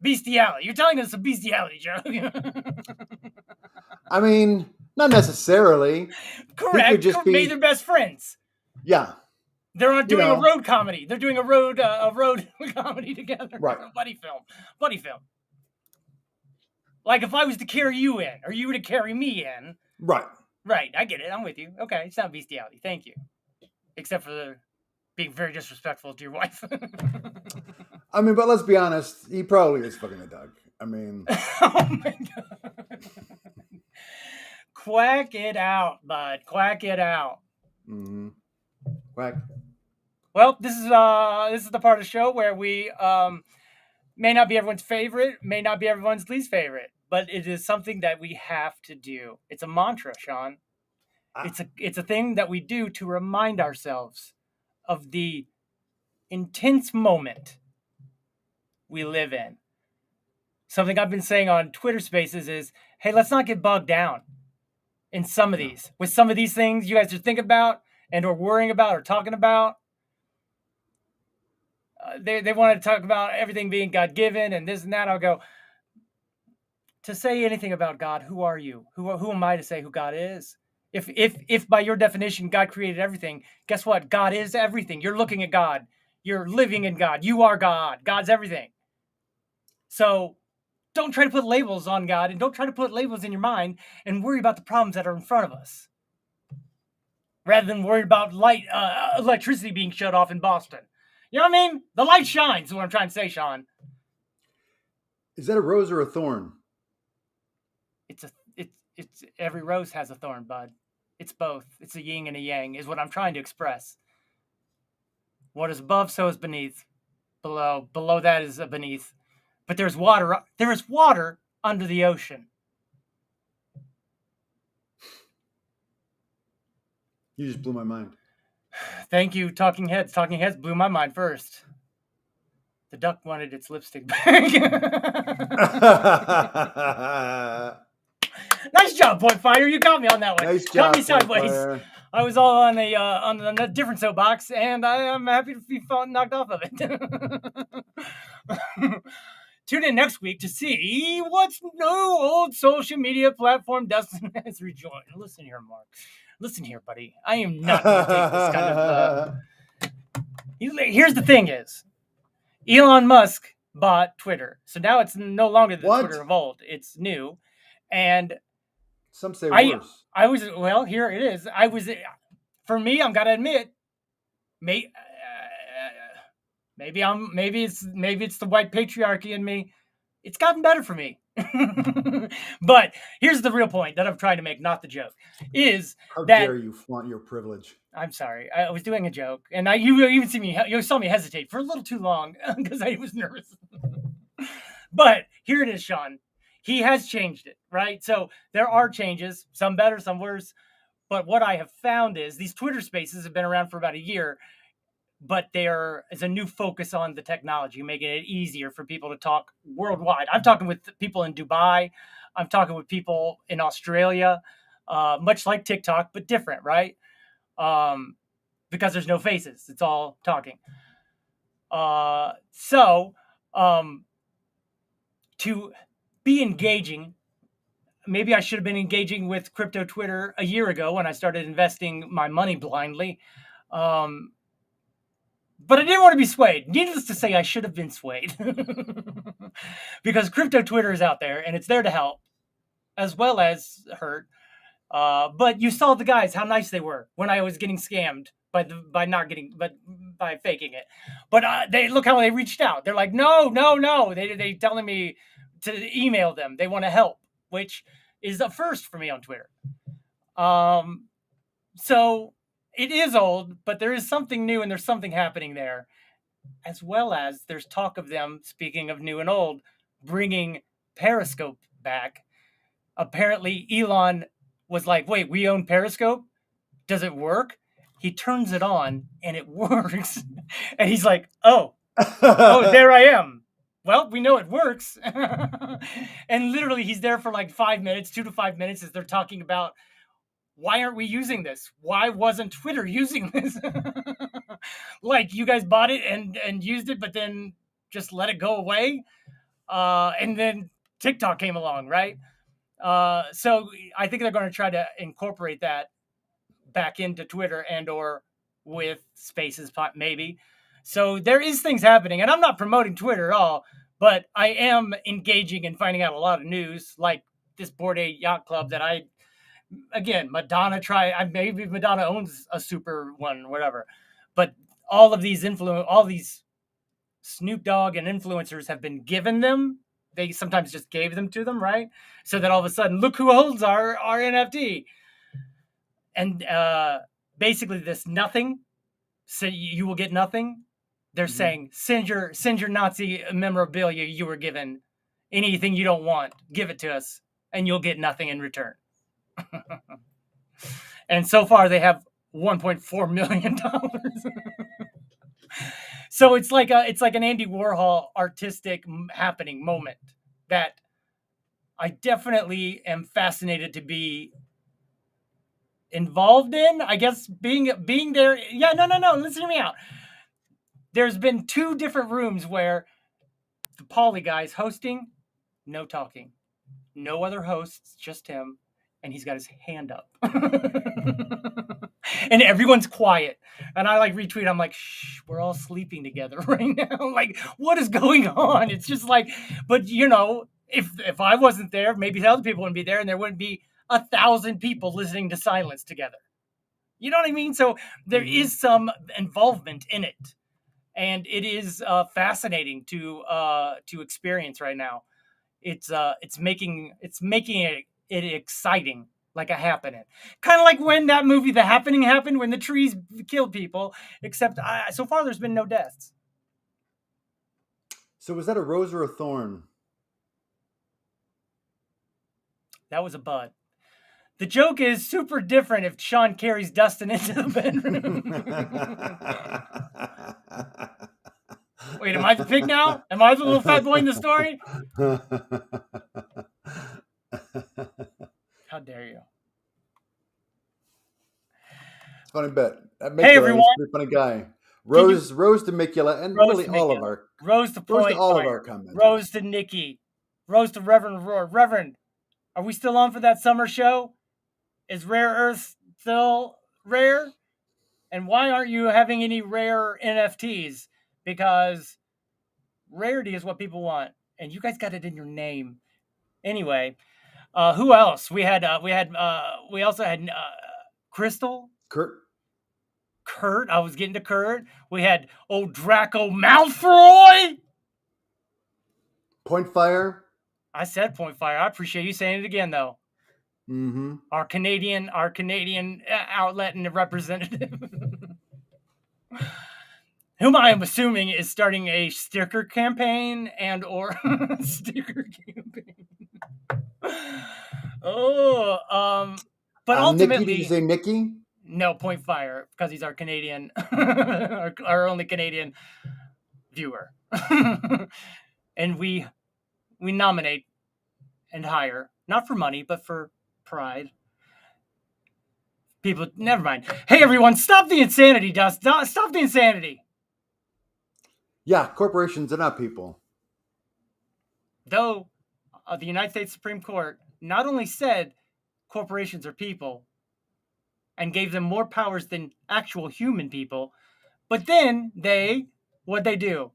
Bestiality. You're telling us a bestiality joke. I mean, not necessarily. Correct. Maybe they're best friends. Yeah. They're doing a road comedy. They're doing a road comedy together. Right. A buddy film. Like if I was to carry you in, or you were to carry me in. Right. Right. I get it. I'm with you. Okay. It's not bestiality. Thank you. Except for being very disrespectful to your wife. I mean, but let's be honest. He probably is fucking a dog. I mean. Oh my God. Quack it out, bud. Quack it out. Mm-hmm. Quack. Well, this is the part of the show where we may not be everyone's favorite, may not be everyone's least favorite, but it is something that we have to do. It's a mantra, Sean. It's a thing that we do to remind ourselves of the intense moment we live in. Something I've been saying on Twitter Spaces is, hey, let's not get bogged down in some of these. With some of these things you guys are thinking about and or worrying about or talking about. They want to talk about everything being God-given and this and that. I'll go, to say anything about God, who are you? Who am I to say who God is? If by your definition God created everything, guess what? God is everything. You're looking at God. You're living in God. You are God. God's everything. So don't try to put labels on God, and don't try to put labels in your mind and worry about the problems that are in front of us, rather than worry about electricity being shut off in Boston. You know what I mean? The light shines is what I'm trying to say, Sean. Is that a rose or a thorn? It's every rose has a thorn, bud. It's both. It's a yin and a yang is what I'm trying to express. What is above, so is beneath. Below that is a beneath. But there's water. There is water under the ocean. You just blew my mind. Thank you, Talking Heads. Talking Heads blew my mind first. The duck wanted its lipstick back. Nice job, Point Fighter. You got me on that one. Nice job, got me sideways. Fire. I was all on a different soapbox, and I am happy to be knocked off of it. Tune in next week to see what's new old social media platform DUSTiN has rejoined. Listen here, Mark. Listen here, buddy. I am not going to take this kind of... Here's the thing is, Elon Musk bought Twitter. So now it's no longer the Twitter of old. It's new. And some say worse. Here it is. For me, I'm got to admit, maybe it's the white patriarchy in me. It's gotten better for me. But here's the real point that I'm trying to make, not the joke, is how that... dare you flaunt your privilege? I'm sorry. I was doing a joke, and you saw me hesitate for a little too long because I was nervous. But here it is, Sean. He has changed it, right? So there are changes, some better, some worse. But what I have found is these Twitter spaces have been around for about a year, but there is a new focus on the technology, making it easier for people to talk worldwide. I'm talking with people in Dubai. I'm talking with people in Australia, much like TikTok, but different, right? Because there's no faces. It's all talking. To be engaging, maybe I should have been engaging with crypto Twitter a year ago when I started investing my money blindly. But I didn't want to be swayed. Needless to say, I should have been swayed. Because crypto Twitter is out there, and it's there to help, as well as hurt. But you saw the guys, how nice they were when I was getting scammed by faking it. But look how they reached out. They're like, no. They telling me to email them. They want to help, which is a first for me on Twitter. So it is old, but there is something new and there's something happening there, as well as there's talk of them, speaking of new and old, bringing Periscope back. Apparently Elon was like, wait, we own Periscope? Does it work? He turns it on and it works. And he's like, oh, there I am. Well, we know it works. And literally he's there for like 5 minutes, 2 to 5 minutes, as they're talking about, why aren't we using this? Why wasn't Twitter using this? Like, you guys bought it and used it, but then just let it go away. And then TikTok came along, right? So I think they're going to try to incorporate that back into Twitter and or with Spaces, maybe. So there is things happening, and I'm not promoting Twitter at all, but I am engaging and finding out a lot of news, like this Bored Ape Yacht Club that Madonna maybe Madonna owns a super one, whatever. But all of these Snoop Dogg and influencers have been given them. They sometimes just gave them to them, right? So that all of a sudden, look who holds our NFT. And basically this nothing, so you will get nothing. They're saying, send your Nazi memorabilia you were given. Anything you don't want, give it to us, and you'll get nothing in return. And so far they have $1.4 million. So it's like an Andy Warhol artistic happening moment that I definitely am fascinated to be involved in. I guess being there. Yeah, no. Listen to me out. There's been 2 different rooms where the Poly guy's hosting, no talking, no other hosts, just him, and he's got his hand up. And everyone's quiet. And I retweet, I'm like, shh, we're all sleeping together right now. Like, what is going on? It's just like, but if I wasn't there, maybe the other people wouldn't be there, and there wouldn't be 1,000 people listening to silence together. You know what I mean? So there is some involvement in it, and it is fascinating to experience right now. It's making it exciting, like a happening. Kind of like when that movie The Happening happened, when the trees killed people, except so far there's been no deaths. So was that a rose or a thorn? That was a bud. The joke is super different if Sean carries Dustin into the bedroom. Wait, am I the pig now? Am I the little fat boy in the story? How dare you? Funny bit. Hey, everyone. Pretty funny guy. Rose to Micula, and really all of our Rose to Point. Rose to all of our comments. Rose to Nikki. Rose to Reverend Roar. Reverend, are we still on for that summer show? Is Rare Earth still rare? And why aren't you having any rare NFTs? Because rarity is what people want, and you guys got it in your name. Anyway, who else? We also had Crystal. Kurt. I was getting to Kurt. We had old Draco Malfoy. Point Fire. I said Point Fire. I appreciate you saying it again, though. Mm-hmm. Our Canadian outlet and representative, whom I am assuming is starting a sticker campaign or sticker campaign. But ultimately, Nikki, did you say Nikki? No, Point Fire, because he's our Canadian, our only Canadian viewer, and we nominate and hire not for money but for pride. People, never mind. Hey, everyone, stop the insanity, Dust. Stop the insanity. Yeah, corporations are not people. Though the United States Supreme Court not only said corporations are people and gave them more powers than actual human people, but then what'd they do?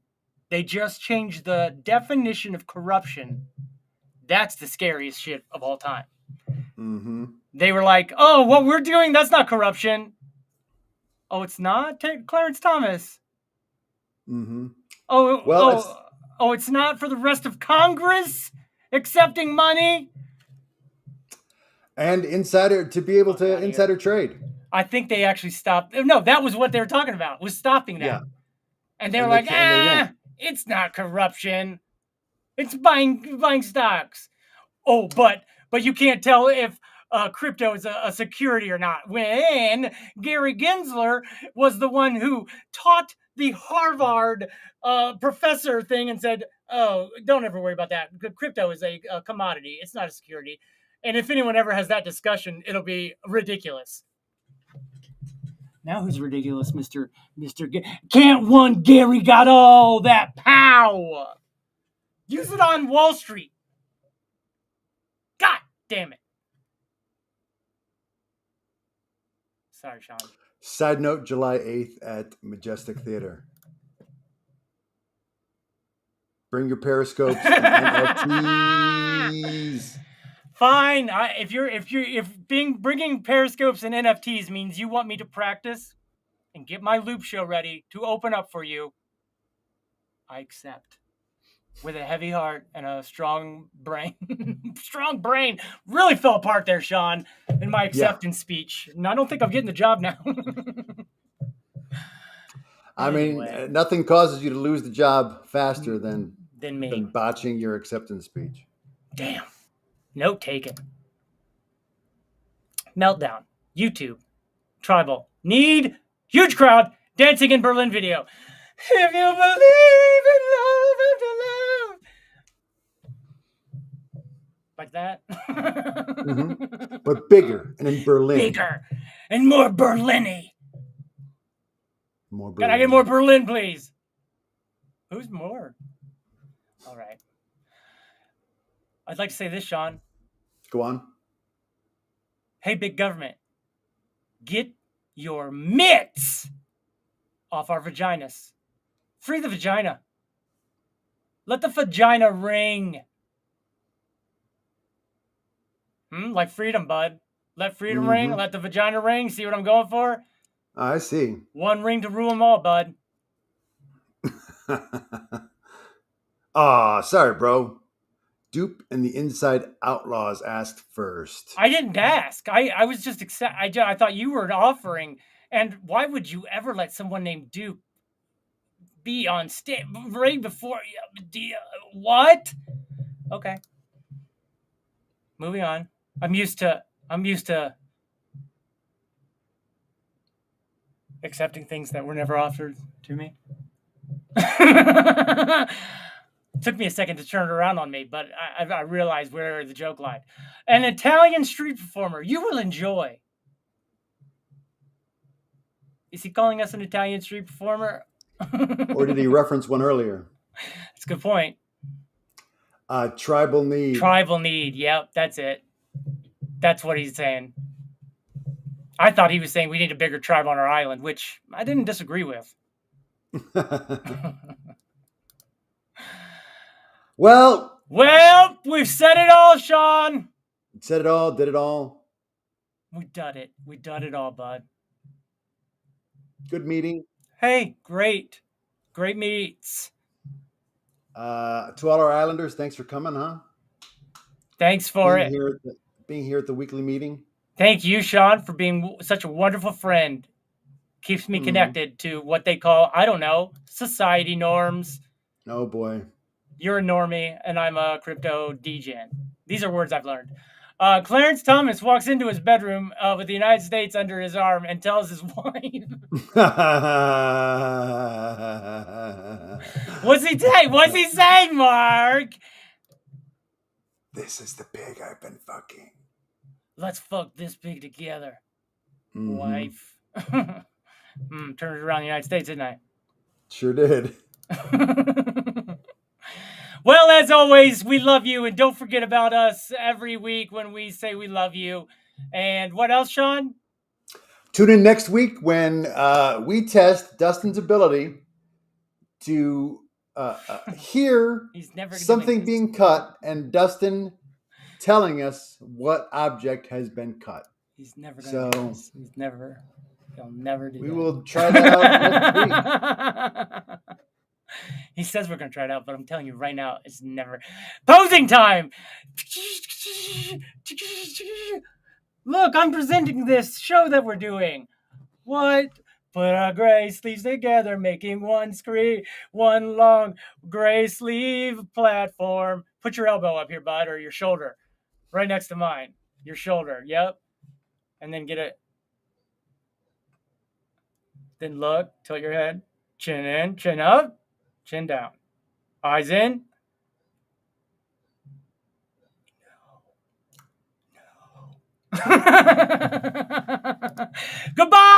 They just changed the definition of corruption. That's the scariest shit of all time. Mm-hmm. They were like, oh, what we're doing, that's not corruption. Oh, it's not? Clarence Thomas. Mm-hmm. It's not for the rest of Congress accepting money? And insider trade. I think they actually stopped. No, that was what they were talking about, was stopping that. Yeah. And they were like, it's not corruption. It's buying stocks. Oh, but you can't tell if crypto is a security or not. When Gary Gensler was the one who taught the Harvard professor thing and said, oh, don't ever worry about that. Crypto is a commodity. It's not a security. And if anyone ever has that discussion, it'll be ridiculous. Now who's ridiculous, Mr. Can't one Gary got all that power? Use it on Wall Street. God damn it. Sorry, Sean. Side note, July 8th at Majestic Theater. Bring your periscopes and NFTs. Fine. If bringing periscopes and NFTs means you want me to practice and get my loop show ready to open up for you, I accept. With a heavy heart and a strong brain. Strong brain. Really fell apart there, Sean, in my acceptance speech. And I don't think I'm getting the job now. I mean, nothing causes you to lose the job faster than me. Than botching your acceptance speech. Damn. Note taken. Meltdown. YouTube. Tribal. Need. Huge crowd. Dancing in Berlin video. If you believe in love after love. Like that. Mm-hmm. But bigger and in Berlin. Bigger and more Berlin-y. More Berlin. Can I get more Berlin, please? Who's more? All right. I'd like to say this, Sean. Go on. Hey, big government. Get your mitts off our vaginas. Free the vagina. Let the vagina ring. Like freedom, bud. Let freedom ring. Let the vagina ring. See what I'm going for? I see. One ring to rule them all, bud. Aw, sorry, bro. Dupe and the Inside Outlaws asked first. I didn't ask. I was just I thought you were offering. And why would you ever let someone named Dupe be on stage right before? What? Okay. Moving on. I'm used to accepting things that were never offered to me. Took me a second to turn it around on me, but I realized where the joke lied. An Italian street performer you will enjoy. Is he calling us an Italian street performer? Or did he reference one earlier? That's a good point. Tribal Need. Tribal Need. Yep, that's it. That's what he's saying. I thought he was saying we need a bigger tribe on our island, which I didn't disagree with. Well, we've said it all, Sean. Said it all, did it all. We done it. We done it all, bud. Good meeting. Hey, great. Great meets. To all our Islanders, thanks for coming, huh? Thanks for being here at the weekly meeting. Thank you, Sean, for being such a wonderful friend. Keeps me connected to what they call, I don't know, society norms. Oh, boy. You're a normie, and I'm a crypto degen. These are words I've learned. Clarence Thomas walks into his bedroom with the United States under his arm and tells his wife. What's he saying? What's he saying, Mark? This is the pig I've been fucking. Let's fuck this pig together, wife. Turned it around the United States, didn't I? Sure did. Well, as always, we love you, and don't forget about us every week when we say we love you. And what else, Sean? Tune in next week when we test Dustin's ability to hear something being cut, and Dustin telling us what object has been cut. He's never going to do this. He'll never do that. We will try that out next week. He says we're going to try it out, but I'm telling you right now, it's never. Posing time! Look, I'm presenting this show that we're doing. What? Put our gray sleeves together, making one long gray sleeve platform. Put your elbow up here, bud, or your shoulder. Right next to mine. Your shoulder, yep. And then get it. Then look, tilt your head. Chin in, chin up, chin down. Eyes in. No. Goodbye!